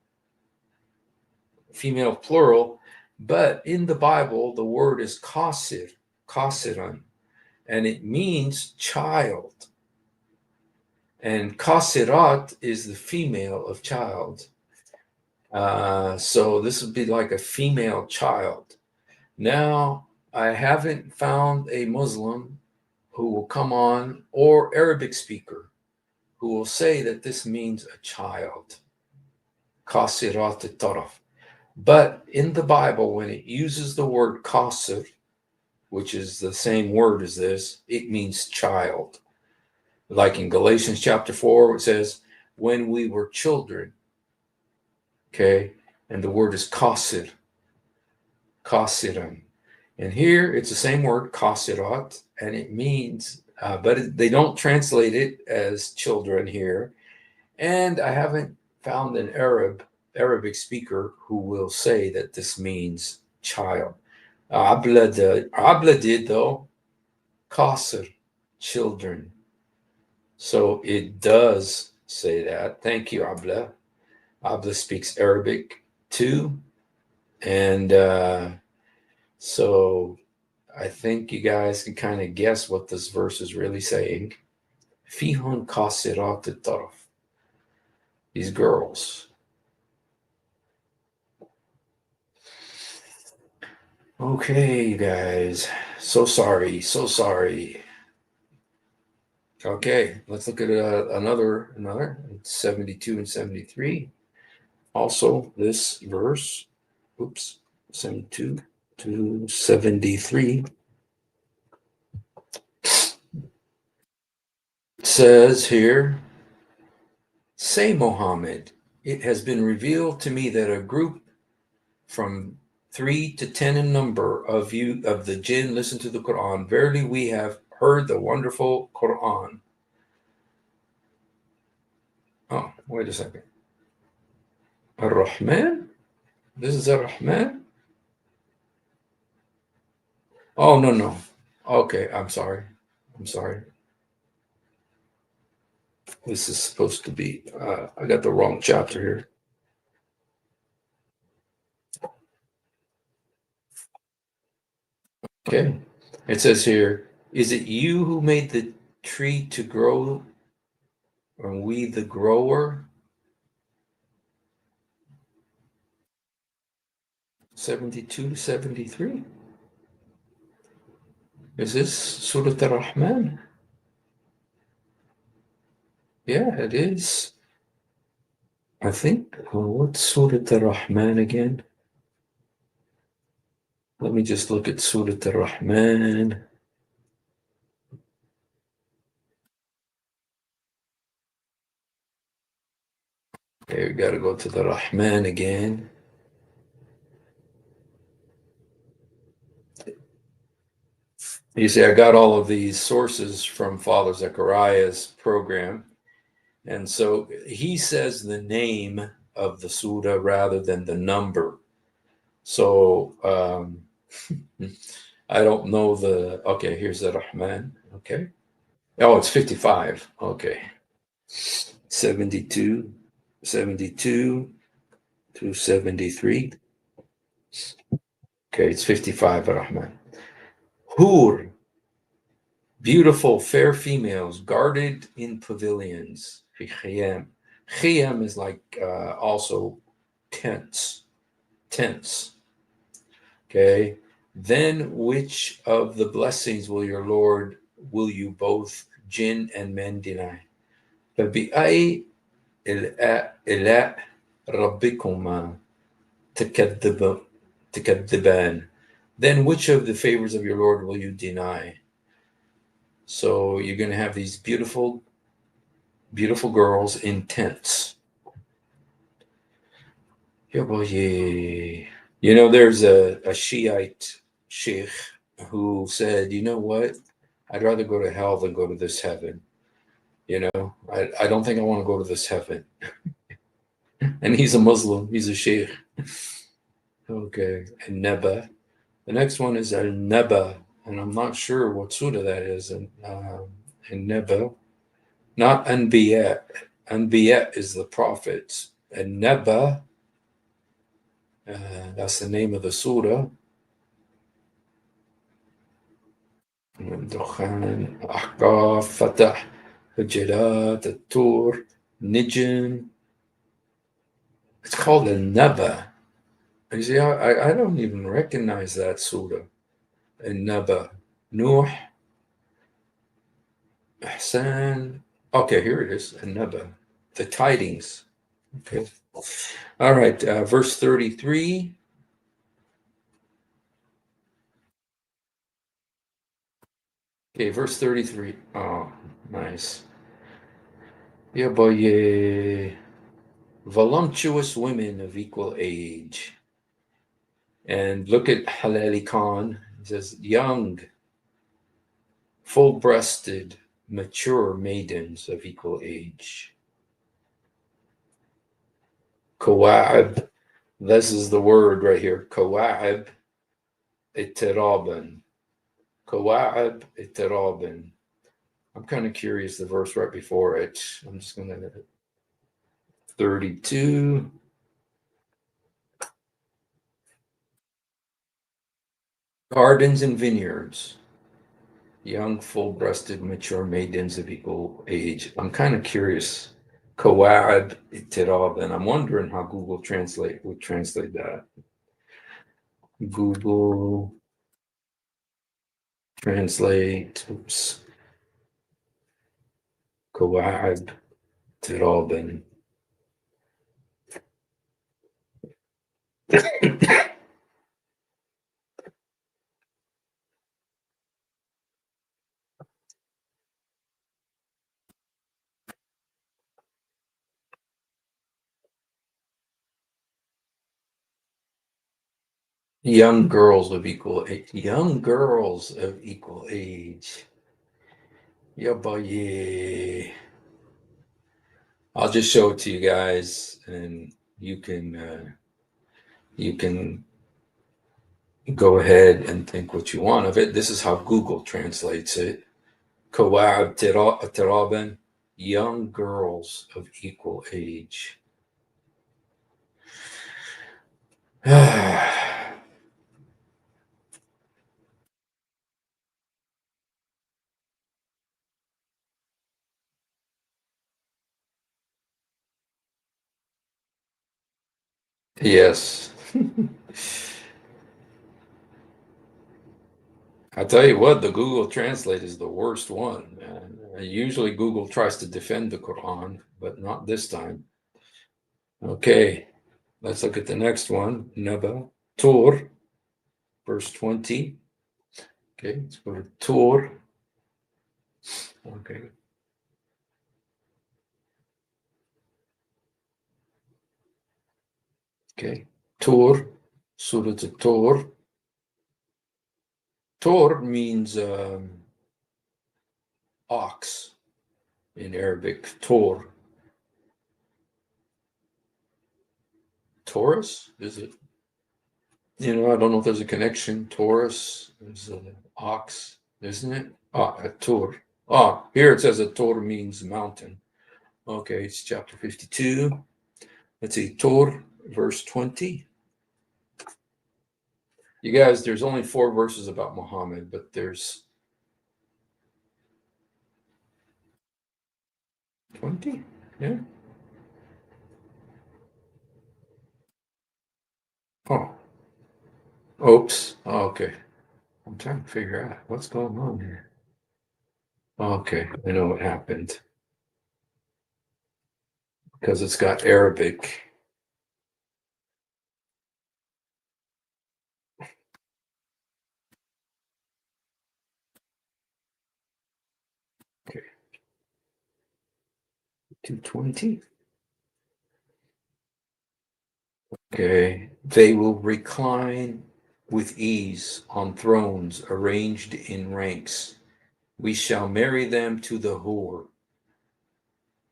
plural, but in the Bible, the word is qasir, qasiran, and it means child. And qasirat is the female of child. So this would be like a female child. Now, I haven't found a Muslim who will come on, or Arabic speaker, who will say that this means a child. Qasirat al-taraf. But in the Bible, when it uses the word qasir, which is the same word as this, it means child. Like in Galatians chapter 4, it says, when we were children, okay, and the word is qasir, qasiran. And here it's the same word, qasirat, and it means, but they don't translate it as children here. And I haven't found an Arabic speaker who will say that this means child. Abla did though, qasir, children. So it does say that. Thank you, Abla. Abla speaks Arabic too. And so I think you guys can kind of guess what this verse is really saying. Fihun kasirat taraf. These girls. Okay, you guys. So sorry. Okay, let's look at another. It's 72 and 73. Also, this verse, 72 to 73, says here, say Muhammad, it has been revealed to me that a group from 3 to 10 in number of you of the jinn listen to the Quran. Verily we have heard the wonderful Quran. Oh, wait a second. Ar-Rahman? This is Ar-Rahman? Oh, no. Okay, I'm sorry. This is supposed to be, I got the wrong chapter here. Okay, it says here, is it you who made the tree to grow, or we the grower? 72 to 73? Is this Surah Ar-Rahman? Yeah, it is. I think, what's Surah Ar-Rahman again? Let me just look at Surah Ar-Rahman. Okay, we got to go to the Rahman again. You see, I got all of these sources from Father Zechariah's program. And so he says the name of the surah rather than the number. So I don't know okay, here's the Rahman. Okay. Oh, it's 55. Okay. 72 to 73. Okay, it's 55 Rahman. Hur, beautiful, fair females guarded in pavilions. Khiyam. Khiyam is like also tents. Okay. Then which of the blessings will you both jinn and men deny? فبأي إلاء ربكما تكذبان? Then which of the favors of your Lord will you deny? So you're going to have these beautiful girls in tents. You know, there's a Shiite sheikh who said, you know what? I'd rather go to hell than go to this heaven. You know, I don't think I want to go to this heaven. And he's a Muslim. He's a sheikh. Okay. And Neba. The next one is Al-Neba. And I'm not sure what surah that is. And Neba. Not Anbiya. Anbiya is the prophets. And Neba, that's the name of the surah. Dukhan, Ahqaf, Fatah, Hujurat, At-Tur, Nijm. It's called An-Naba. You see, I don't even recognize that surah. An-Naba. Nuh, Ahsan. Okay, here it is. An-Naba. The tidings. Okay. All right, verse 33. Okay, verse 33. Oh, nice. Yeah, boy, voluptuous women of equal age. And look at Halali Khan. He says, young, full-breasted, mature maidens of equal age. Kawa'ib. This is the word right here. Kawa'ib itiraban. Kawa'ib itiraban. I'm kind of curious the verse right before it. I'm just going to 32. Gardens and vineyards. Young, full-breasted, mature maidens of equal age. I'm kind of curious. Kawa'ab tirab, and I'm wondering how Google Translate would translate that. Google Translate, oops. Kawa'ab tirab. Young girls of equal age. Young girls of equal age. Yeah, boy. I'll just show it to you guys, and you can go ahead and think what you want of it. This is how Google translates it. Kawa'ab tiraban, young girls of equal age. Yes. I tell you what, the Google Translate is the worst one. Usually Google tries to defend the Quran, but not this time. Okay, let's look at the next one. Naba, Tur, verse 20. Okay, let's go to Tur. Okay. Okay, Tur, Surah Tur. Tur means ox in Arabic. Tur. Taurus, is it? I don't know if there's a connection. Taurus is an ox, isn't it? A Tur. Here it says a Tur means mountain. Okay, it's chapter 52. Let's see, Tur, verse 20. You guys, there's only 4 verses about Muhammad, but there's 20? Yeah. Oh. Oops. Okay. I'm trying to figure out what's going on here. Okay, I know what happened. Because it's got Arabic. Okay. 220. Okay. They will recline with ease on thrones arranged in ranks. We shall marry them to the whore.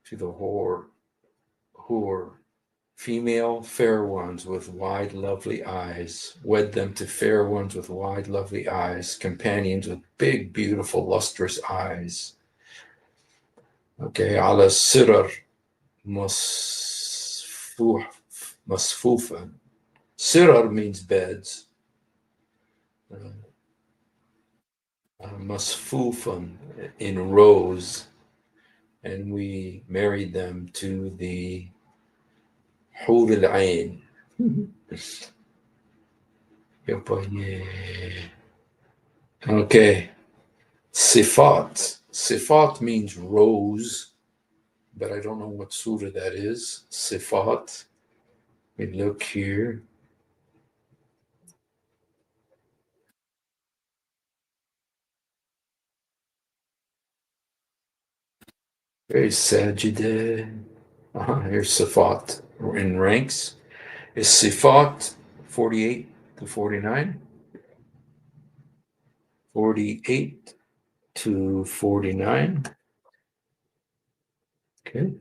To the whore. Female fair ones with wide, lovely eyes. Wed them to fair ones with wide, lovely eyes. Companions with big, beautiful, lustrous eyes. Okay. Ala sirar masfufa. Sirar means beds. Masfufan in rows. And we married them to the Hur al-Ain. Okay. Sifat. Sifat means rows, but I don't know what surah that is. Sifat. We look here. Very Sajida. Here's Sifat in ranks. Is Sifat 48 to 49? 48 to 49. Okay.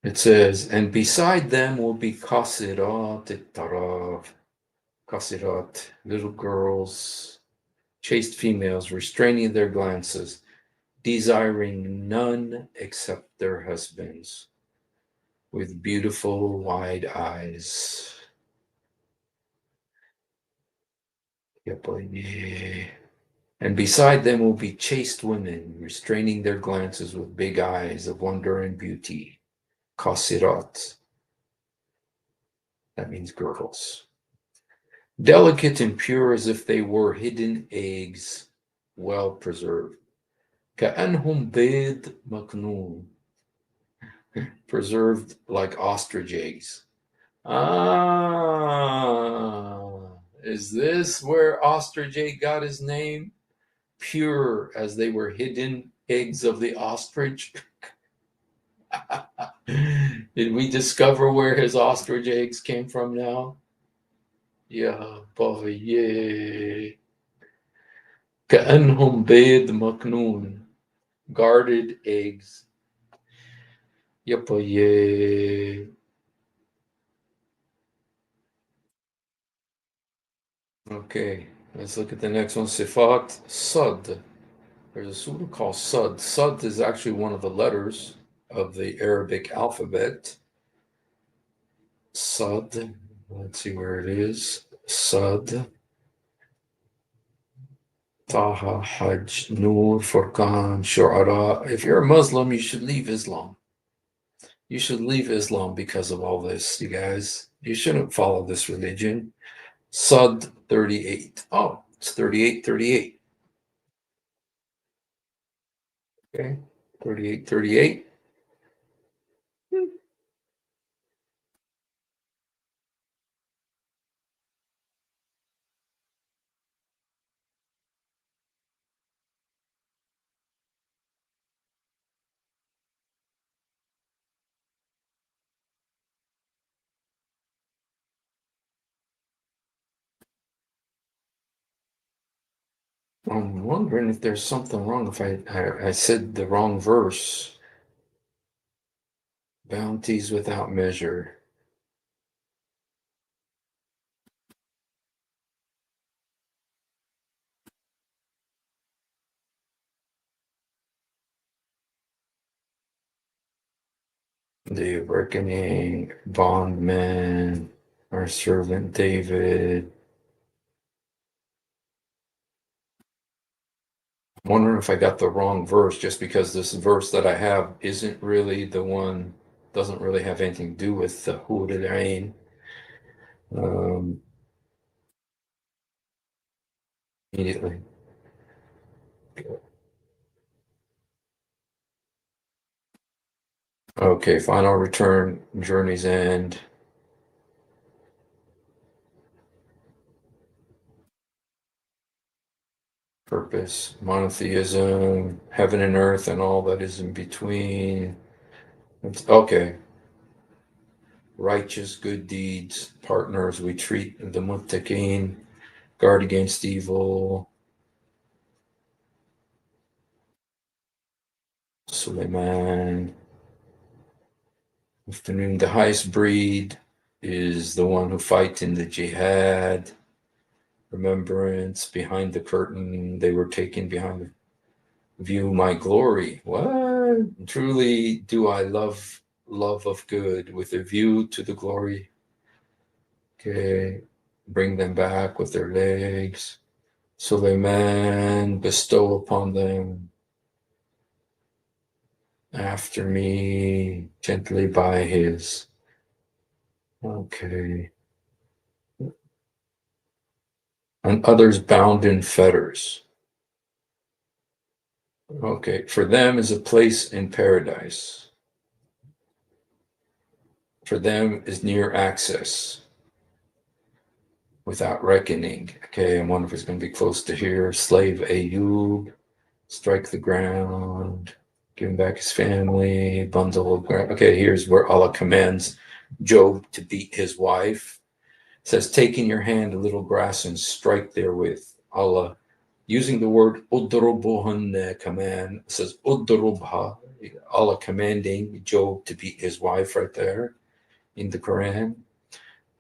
It says, and beside them will be Kasirat Taraf. Kasirat, little girls, chaste females, restraining their glances, desiring none except their husbands, with beautiful wide eyes. And beside them will be chaste women, restraining their glances with big eyes of wonder and beauty. Kasirat. That means girls. Delicate and pure as if they were hidden eggs, well preserved. كأنهم بيض مكنون. Preserved like ostrich eggs. Is this where ostrich egg got his name? Pure as they were hidden eggs of the ostrich. Did we discover where his ostrich eggs came from now? Yeah, boy, yeah. كأنهم بيض مكنون. Guarded eggs. Yep, yeah. Okay, let's look at the next one. Sifat Sad. There's a surah called Sad. Sad is actually one of the letters of the Arabic alphabet. Sad. Let's see where it is. Sad. Taha, Hajj, Nur, Furqan, Shu'ara. If you're a Muslim, you should leave Islam. You should leave Islam because of all this, you guys. You shouldn't follow this religion. Sad 38. Oh, it's 38. Okay, 38. I'm wondering if there's something wrong if I said the wrong verse. Bounties without measure. The reckoning, bondman, our servant David. I'm wondering if I got the wrong verse just because this verse that I have isn't really the one, doesn't really have anything to do with the Hud al-Ain. Immediately. Okay, final return, journey's end. Purpose, monotheism, heaven and earth, and all that is in between. Okay. Righteous good deeds, partners, we treat the muttaqeen, guard against evil. Suleiman. Afternoon, the highest breed is the one who fights in the jihad. Remembrance, behind the curtain, they were taken behind the view my glory. What? Truly do I love of good with a view to the glory. Okay, bring them back with their legs. Suleiman, bestow upon them after me gently by his. Okay. And others bound in fetters. Okay, for them is a place in paradise. For them is near access without reckoning. Okay, I wonder if it's going to be close to here. Slave Ayub, strike the ground, give him back his family, bundle of ground. Okay, here's where Allah commands Job to beat his wife. It says, take in your hand a little grass and strike therewith. Allah, using the word udrubuhun command, says udrubha. Allah commanding Job to beat his wife right there in the Quran.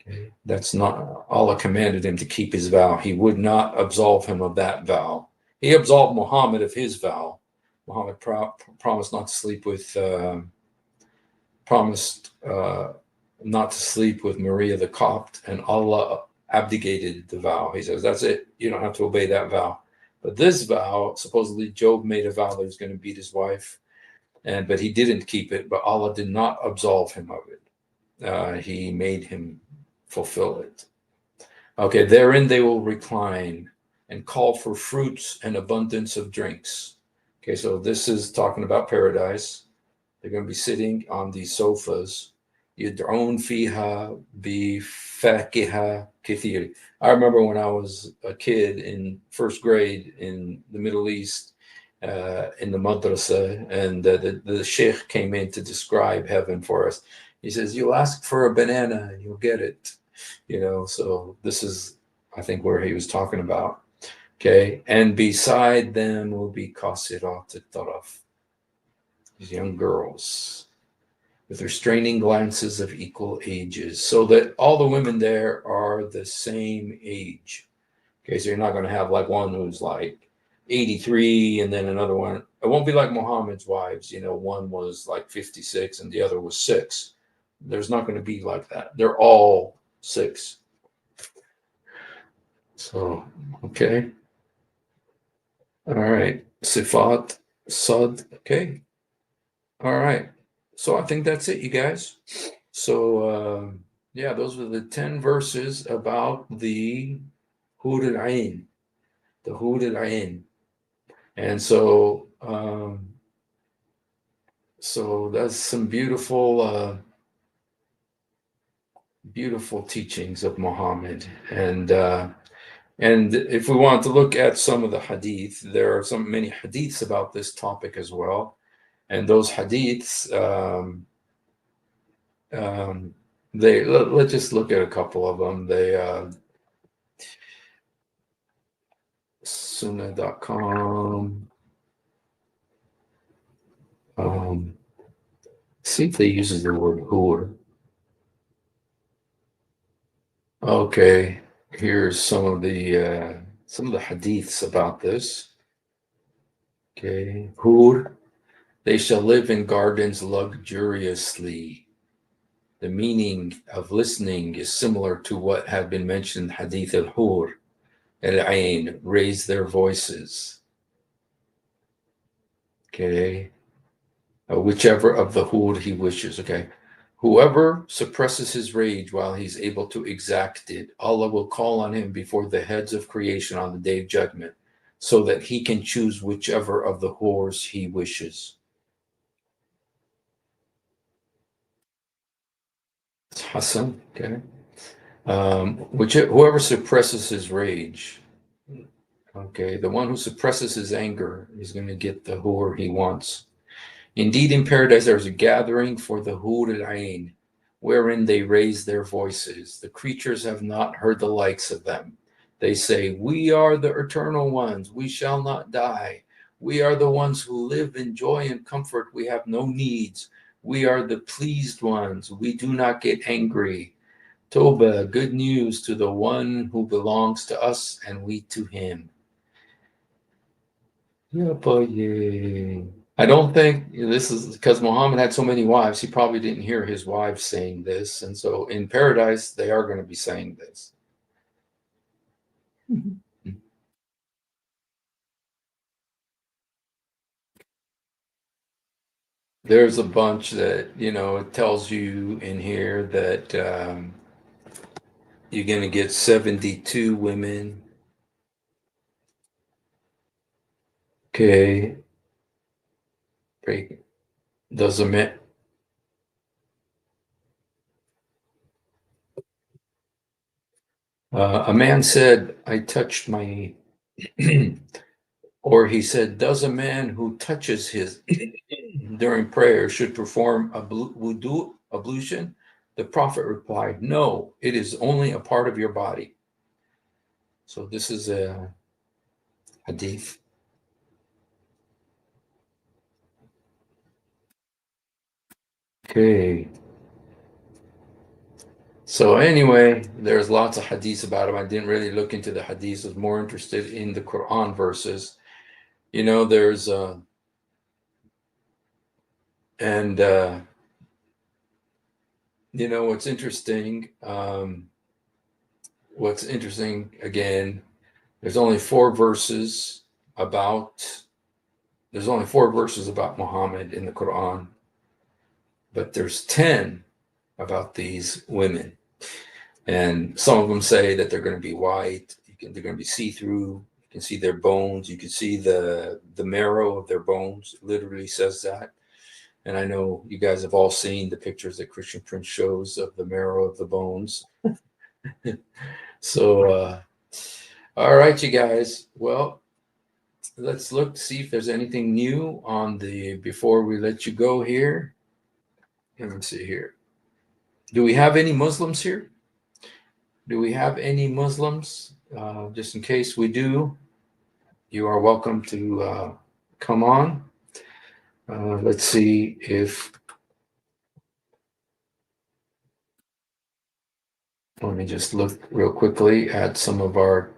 Okay. That's not, Allah commanded him to keep his vow. He would not absolve him of that vow. He absolved Muhammad of his vow. Muhammad promised not to sleep with not to sleep with Maria the Copt, and Allah abdicated the vow. He says, that's it. You don't have to obey that vow. But this vow, supposedly Job made a vow that he was going to beat his wife, but he didn't keep it, but Allah did not absolve him of it. He made him fulfill it. Okay, therein they will recline and call for fruits and abundance of drinks. Okay, so this is talking about paradise. They're going to be sitting on these sofas. يدعون فيها بفاكهة كثير. I remember when I was a kid in first grade in the Middle East, in the madrasa, and the sheikh came in to describe heaven for us. He says, you'll ask for a banana and you'll get it. So this is, I think, where he was talking about. Okay, and beside them will be qasirat al-taraf, these young girls with restraining glances of equal ages, so that all the women there are the same age. Okay, so you're not going to have like one who's like 83 and then another one. It won't be like Muhammad's wives. One was like 56 and the other was 6. There's not going to be like that. They're all 6. So, okay. All right. Sifat, Sad. Okay. All right. So I think that's it, you guys. So, yeah, those were the 10 verses about the Hud al-Ain, the Hud al-Ain. And so that's some beautiful teachings of Muhammad. And if we want to look at some of the hadith, there are many hadiths about this topic as well. And those hadiths, let's just look at a couple of them. They Sunnah.com. See if they uses the word hur. Okay, here's some of the hadiths about this. Okay, hur, they shall live in gardens luxuriously. The meaning of listening is similar to what had been mentioned, hadith al-hur, al-ain, raise their voices. Okay, whichever of the hur he wishes. Okay, whoever suppresses his rage while he's able to exact it, Allah will call on him before the heads of creation on the day of judgment, so that he can choose whichever of the hurs he wishes. It's Hassan, okay. Whoever suppresses his rage, okay, the one who suppresses his anger is going to get the hur he wants. Indeed, in paradise there is a gathering for the hur al-ain, wherein they raise their voices. The creatures have not heard the likes of them. They say, we are the eternal ones. We shall not die. We are the ones who live in joy and comfort. We have no needs. We are the pleased ones. We do not get angry. Toba, good news to the one who belongs to us and we to him. I don't think this is because Muhammad had so many wives, he probably didn't hear his wives saying this. And so in paradise, they are going to be saying this. There's a bunch that, it tells you in here that you're going to get 72 women. Okay. Doesn't mean. A man said, I touched my, or he said, does a man who touches his during prayer should perform a wudu ablution? The Prophet replied, no, it is only a part of your body. So this is a hadith. Okay. So anyway, there's lots of hadiths about him. I didn't really look into the hadiths. I was more interested in the Quran verses. There's what's interesting, what's interesting, again, there's only 4 verses about Muhammad in the Quran, but there's 10 about these women. And some of them say that they're going to be white, they're going to be see-through, you can see their bones, you can see the marrow of their bones. It literally says that. And I know you guys have all seen the pictures that Christian Prince shows of the marrow of the bones. So, all right, you guys. Well, let's look to see if there's anything new before we let you go here. Let me see here. Do we have any Muslims here? Do we have any Muslims? Just in case we do, you are welcome to come on. Let's see if. Let me just look real quickly at some of our.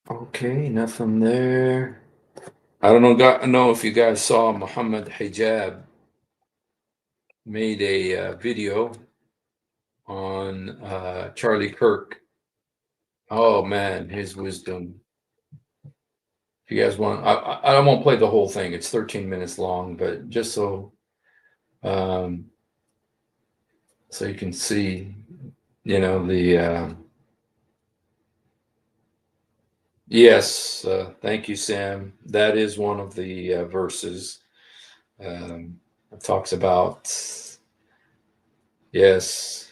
Okay, nothing there. I don't know if you guys saw Muhammad Hijab made a video on Charlie Kirk. Oh man, his wisdom. If you guys want, I won't play the whole thing. It's 13 minutes long, but just so you can see, the yes. Thank you, Sam. That is one of the verses. It talks about yes,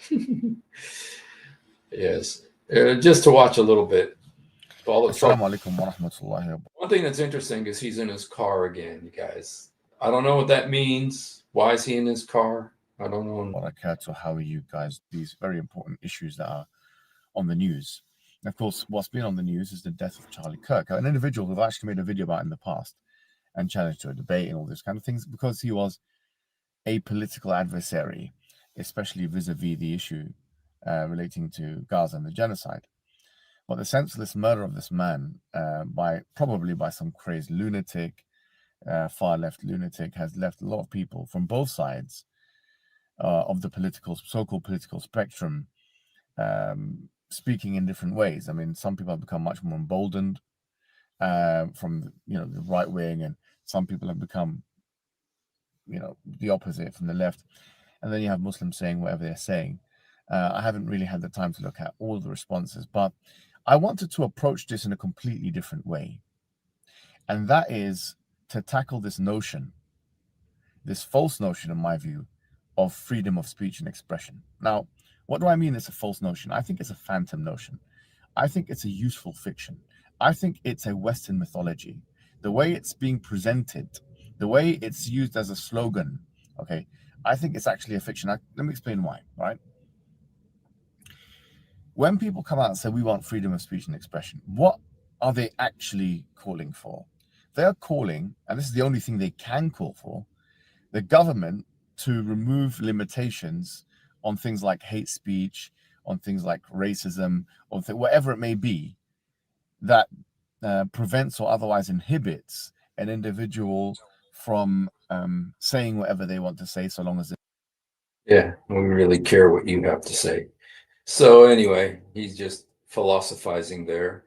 yes. Just to watch a little bit. Assalamu alaikum wa rahmatullahi wa barakatuh. One thing that's interesting is he's in his car again, you guys. I don't know what that means. Why is he in his car? I don't know. Barakatuh. How are you guys? These very important issues that are on the news. And of course, what's been on the news is the death of Charlie Kirk, an individual who I've actually made a video about in the past and challenged to a debate and all this kind of things because he was a political adversary, especially vis-a-vis the issue relating to Gaza and the genocide. But the senseless murder of this man, probably by some crazed lunatic, far-left lunatic, has left a lot of people from both sides of the so-called political spectrum speaking in different ways. I mean, some people have become much more emboldened from the right wing, and some people have become the opposite from the left. And then you have Muslims saying whatever they're saying. I haven't really had the time to look at all the responses, but I wanted to approach this in a completely different way. And that is to tackle this notion, this false notion, in my view, of freedom of speech and expression. Now, what do I mean it's a false notion? I think it's a phantom notion. I think it's a useful fiction. I think it's a Western mythology. The way it's being presented, the way it's used as a slogan, okay, I think it's actually a fiction. Let me explain why, right? When people come out and say we want freedom of speech and expression, what are they actually calling for? They are calling, and this is the only thing they can call for, the government to remove limitations on things like hate speech, on things like racism, or whatever it may be, that prevents or otherwise inhibits an individual from saying whatever they want to say, so long as Yeah, we really care what you have to say. So anyway, he's just philosophizing there.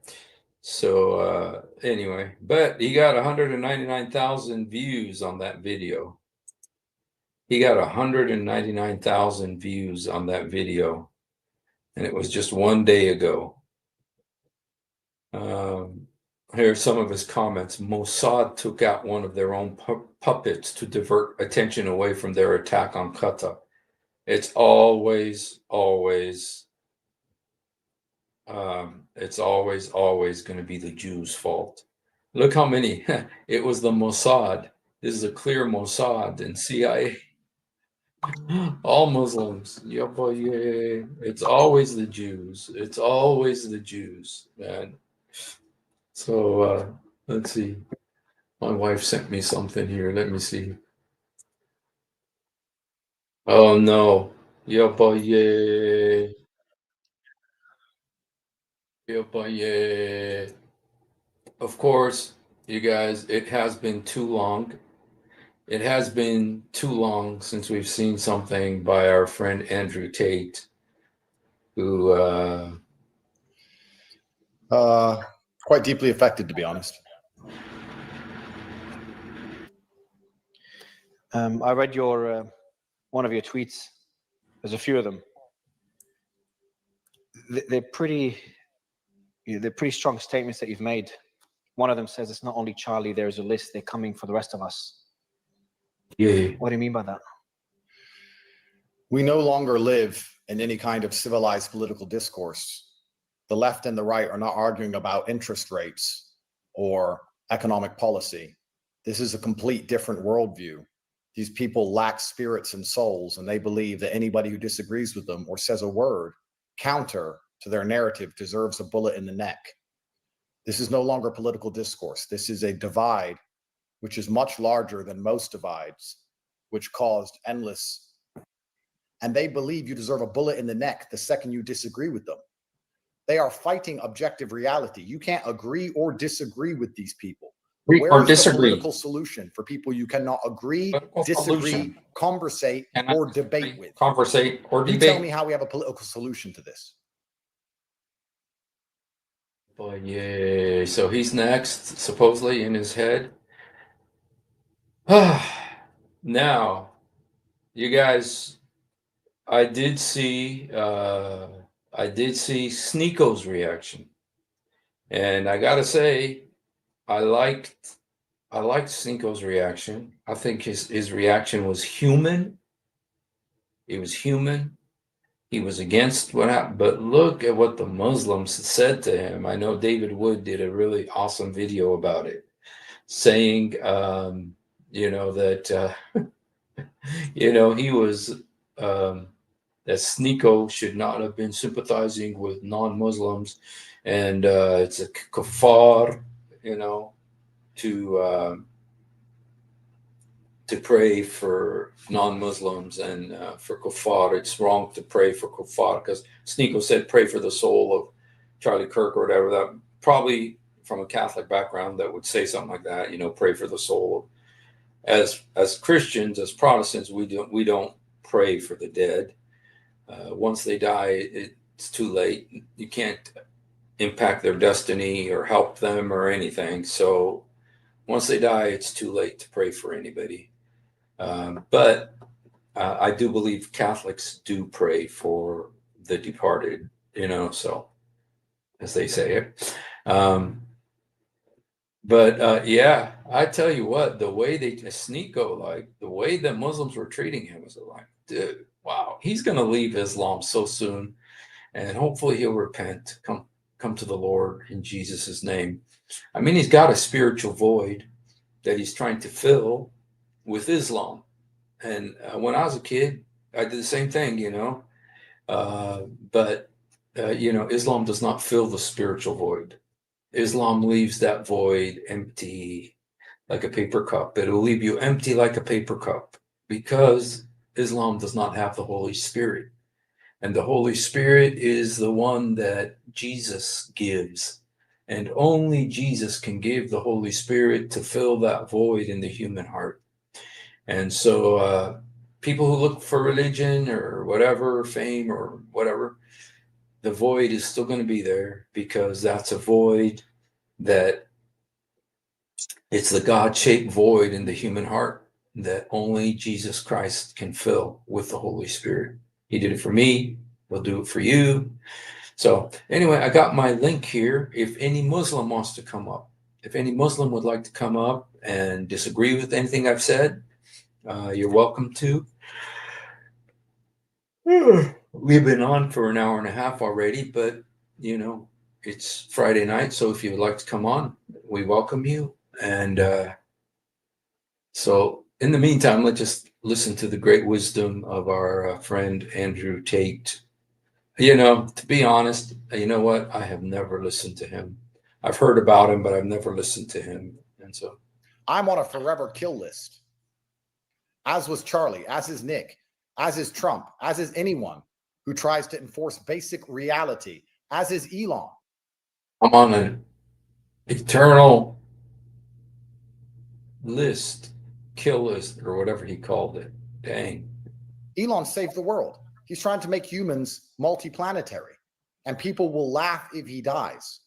So anyway, but he got 199,000 views on that video. He got 199,000 views on that video, and it was just one day ago. Here are some of his comments. Mossad took out one of their own puppets to divert attention away from their attack on Qatar. It's always going to be the Jews' fault. Look how many. It was the Mossad. This is a clear Mossad and CIA. All Muslims. Yeah, boy, yeah. It's always the Jews. It's always the Jews, man. So let's see. My wife sent me something here. Let me see. Oh no. Yeah, boy, yeah. Yeah, boy, yeah. Of course, you guys, it has been too long. it has been too long since we've seen something by our friend Andrew Tate, who quite deeply affected, to be honest. I read your one of your tweets. There's a few of them. They're pretty strong statements that you've made. One of them says it's not only Charlie, there's a list, they're coming for the rest of us. Yeah. What do you mean by that? We no longer live in any kind of civilized political discourse. The left and the right are not arguing about interest rates or economic policy. This is a complete different worldview. These people lack spirits and souls, and they believe that anybody who disagrees with them or says a word counter to their narrative deserves a bullet in the neck. This is no longer political discourse. This is a divide which is much larger than most divides, which caused endless. And they believe you deserve a bullet in the neck the second you disagree with them. They are fighting objective reality. You can't agree or disagree with these people. Where is the political solution for people you cannot agree, disagree, conversate, or debate with? You tell me how we have a political solution to this. But yeah, so he's next, supposedly in his head. Now, you guys, I did see Sneeko's reaction, and I gotta say, I liked Sneeko's reaction. I think his reaction was human. It was human. He was against what happened, but look at what the Muslims said to him. I know David Wood did a really awesome video about it, saying, that, he was, that Sneeko should not have been sympathizing with non-Muslims, and it's a kafar, to pray for non-Muslims, and for kuffar, it's wrong to pray for kuffar, because Sneeko said pray for the soul of Charlie Kirk or whatever. That probably from a Catholic background that would say something like that, pray for the soul. As Christians, as Protestants, we don't pray for the dead. Once they die, it's too late. You can't impact their destiny or help them or anything. So once they die, it's too late to pray for anybody. But I do believe Catholics do pray for the departed, so as they say it. Yeah, I tell you what, the way Sneeko, the way that Muslims were treating him was like, dude, wow, he's going to leave Islam so soon, and hopefully he'll repent, come to the Lord in Jesus' name. I mean, he's got a spiritual void that he's trying to fill with Islam. And when I was a kid, I did the same thing, but Islam does not fill the spiritual void. Islam leaves that void empty like a paper cup. It will leave you empty like a paper cup, because Islam does not have the Holy Spirit. And the Holy Spirit is the one that Jesus gives. And only Jesus can give the Holy Spirit to fill that void in the human heart. And so people who look for religion or whatever, fame or whatever, the void is still going to be there, because that's a void that it's the God-shaped void in the human heart that only Jesus Christ can fill with the Holy Spirit. He did it for me. He'll do it for you. So anyway, I got my link here. If any Muslim wants to come up, if any Muslim would like to come up and disagree with anything I've said, you're welcome to. We've been on for an hour and a half already, but it's Friday night, so if you would like to come on, we welcome you. And so in the meantime, let's just listen to the great wisdom of our friend Andrew Tate. To be honest, you know what? I have never listened to him. I've heard about him, but I've never listened to him. And so I'm on a forever kill list, as was Charlie, as is Nick, as is Trump, as is anyone who tries to enforce basic reality, as is Elon. I'm on an eternal list kill us, or whatever he called it. Dang. Elon saved the world. He's trying to make humans multiplanetary, and people will laugh if he dies.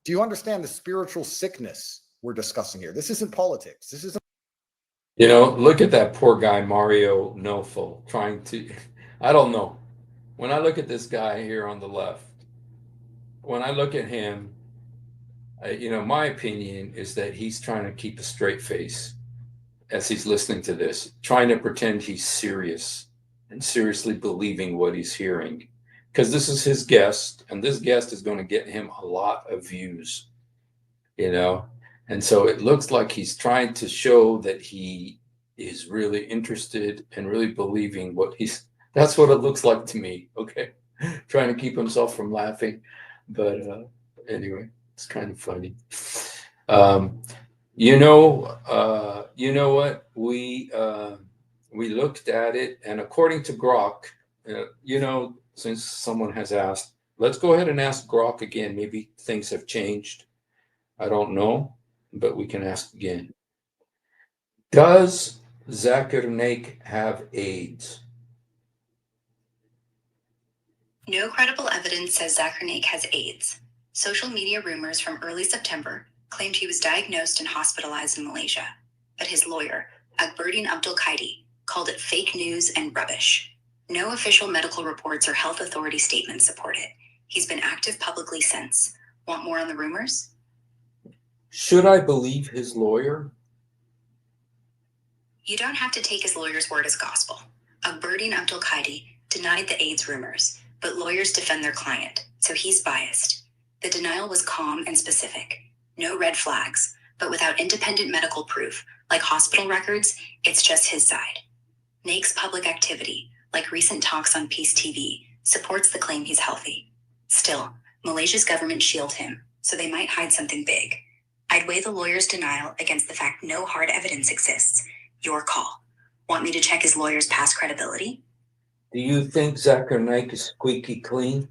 Do you understand the spiritual sickness we're discussing here? This isn't politics. This isn't. You know, look at that poor guy, Mario Nofel, trying to, I don't know. When I look at this guy here on the left, when I look at him, you know, my opinion is that he's trying to keep a straight face as he's listening to this, trying to pretend he's serious and seriously believing what he's hearing. Because this is his guest, and this guest is going to get him a lot of views, you know? And so it looks like he's trying to show that he is really interested and really believing what he's, that's what it looks like to me, okay? Trying to keep himself from laughing. But anyway, it's kind of funny. You know what? We looked at it, and according to Grok, you know, since someone has asked, let's go ahead and ask Grok again. Maybe things have changed. I don't know, but we can ask again. Does Zakir Naik have AIDS? No credible evidence says Zakir Naik has AIDS. Social media rumors from early September claimed he was diagnosed and hospitalized in Malaysia, but his lawyer, Akberdin Abdul Qaidi, called it fake news and rubbish. No official medical reports or health authority statements support it. He's been active publicly since. Want more on the rumors? Should I believe his lawyer? You don't have to take his lawyer's word as gospel. Akberdin Abdul Qaidi denied the AIDS rumors, but lawyers defend their client, so he's biased. The denial was calm and specific. No red flags, but without independent medical proof, like hospital records, it's just his side. Naik's public activity, like recent talks on Peace TV, supports the claim he's healthy. Still, Malaysia's government shields him, so they might hide something big. I'd weigh the lawyer's denial against the fact no hard evidence exists. Your call. Want me to check his lawyer's past credibility? Do you think Zakir Naik is squeaky clean?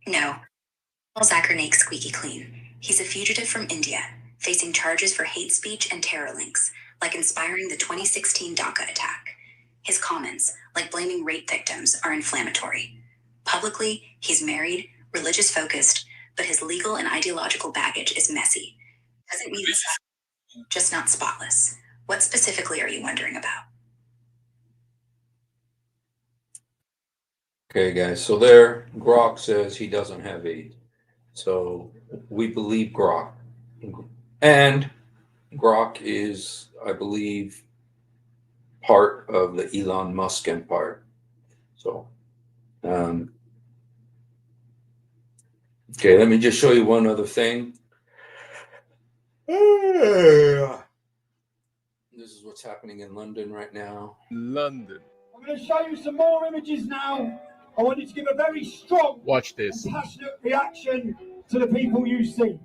No. Zakir Naik squeaky clean. He's a fugitive from India, facing charges for hate speech and terror links, like inspiring the 2016 Dhaka attack. His comments, like blaming rape victims, are inflammatory. Publicly, he's married, religious-focused, but his legal and ideological baggage is messy. Doesn't mean he's just not spotless. What specifically are you wondering about? Okay, guys, so there, Grok says he doesn't have AIDS. So we believe Grok. And Grok is, I believe, part of the Elon Musk empire. So, okay, let me just show you one other thing. This is what's happening in London right now. London. I'm going to show you some more images now. I want you to give a very strong, watch this, and passionate reaction to the people you see.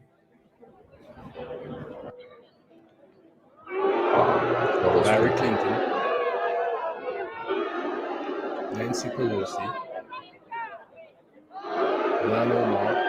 Larry Clinton, Nancy Pelosi, Ilhan Omar,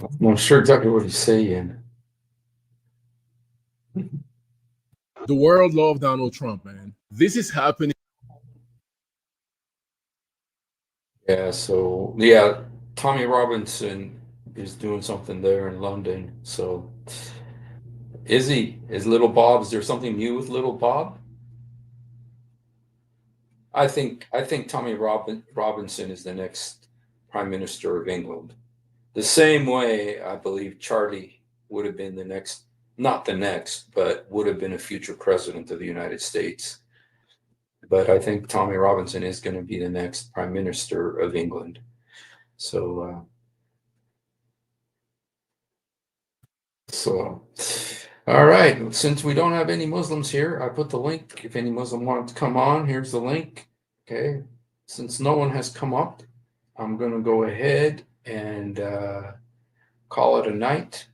I'm not sure exactly what he's saying. The world loved Donald Trump, man. This is happening. Yeah, so, yeah, Tommy Robinson is doing something there in London. So, is he? Is Little Bob, is there something new with Little Bob? I think Tommy Robinson is the next Prime Minister of England. The same way I believe Charlie would have been the next, not the next, but would have been a future president of the United States. But I think Tommy Robinson is going to be the next Prime Minister of England. So, all right. Since we don't have any Muslims here, I put the link. If any Muslim wants to come on, here's the link. Okay. Since no one has come up, I'm going to go ahead and call it a night.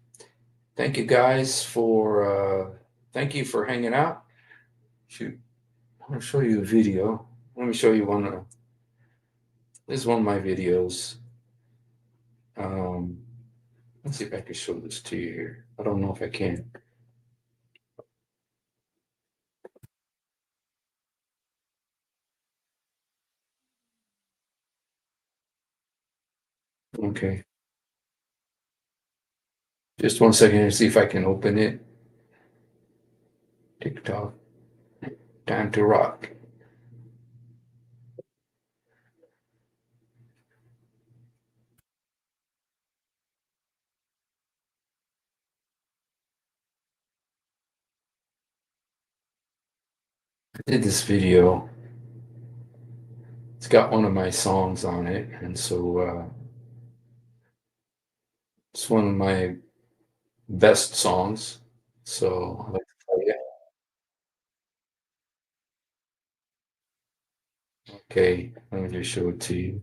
Thank you guys for hanging out. Shoot, I want to show you a video. Let me show you one. This is one of my videos. Let's see if I can show this to you here. I don't know if I can. Okay. Just 1 second to see if I can open it. TikTok. Time to rock. I did this video. It's got one of my songs on it, and so it's one of my best songs. So I'd like to play it. Okay, let me just show it to you.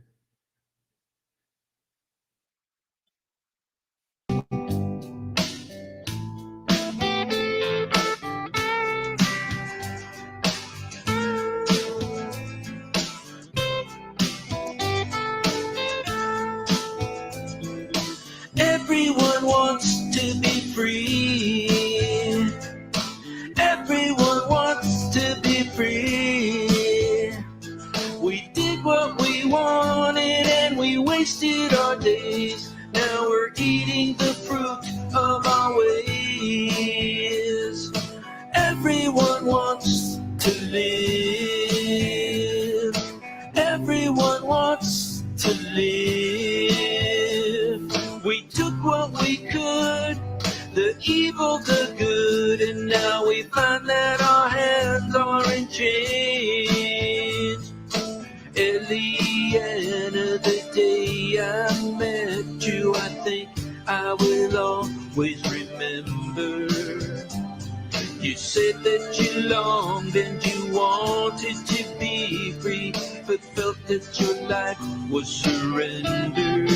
Everyone wants to be free. Everyone wants to be free. We did what we wanted and we wasted our days. Now we're eating the fruit of our ways. Everyone wants to live. Everyone wants to live. We took what we could, the evil, the good, and now we find that our hands are in chains. Eliana, the day I met you, I think I will always remember. You said that you longed and you wanted to be free, but felt that your life was surrender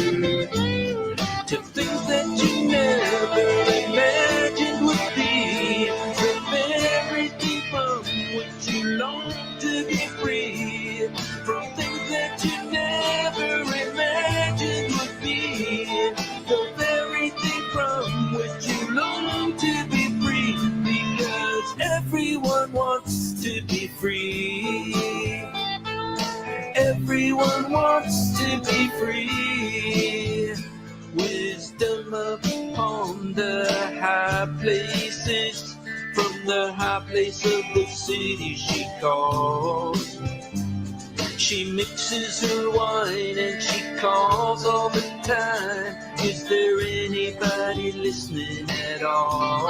to things that you never imagined would be. From everything from which you long to be free, from things that you never imagined would be. From everything from which you long to be free, because everyone wants to be free. Everyone wants to be free. Wisdom upon the high places, from the high place of the city she calls. She mixes her wine and she calls all the time. Is there anybody listening at all?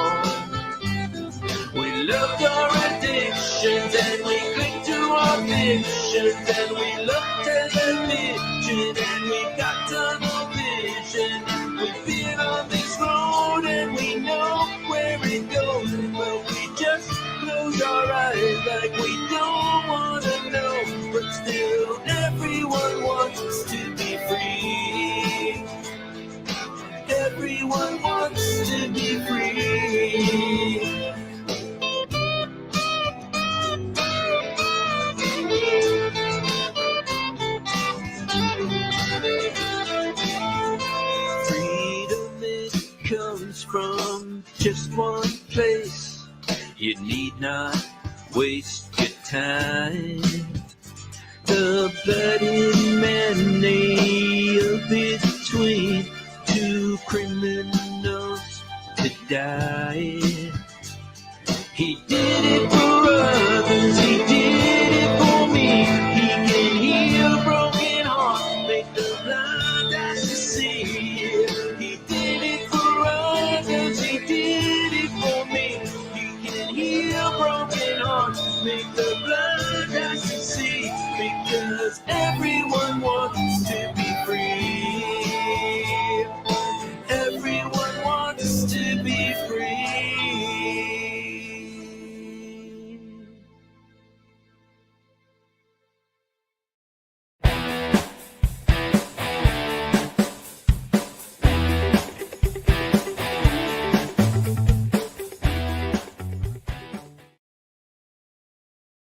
We loved our addictions and we cling to our fictions, and we love television and we got tunnel vision. We've been on this road and we know where it goes, but we just close our eyes like we don't want to know. But still everyone wants to be free. Everyone wants to be free. Comes from just one place. You need not waste your time. The bloody mannae between two criminals to die. He did it for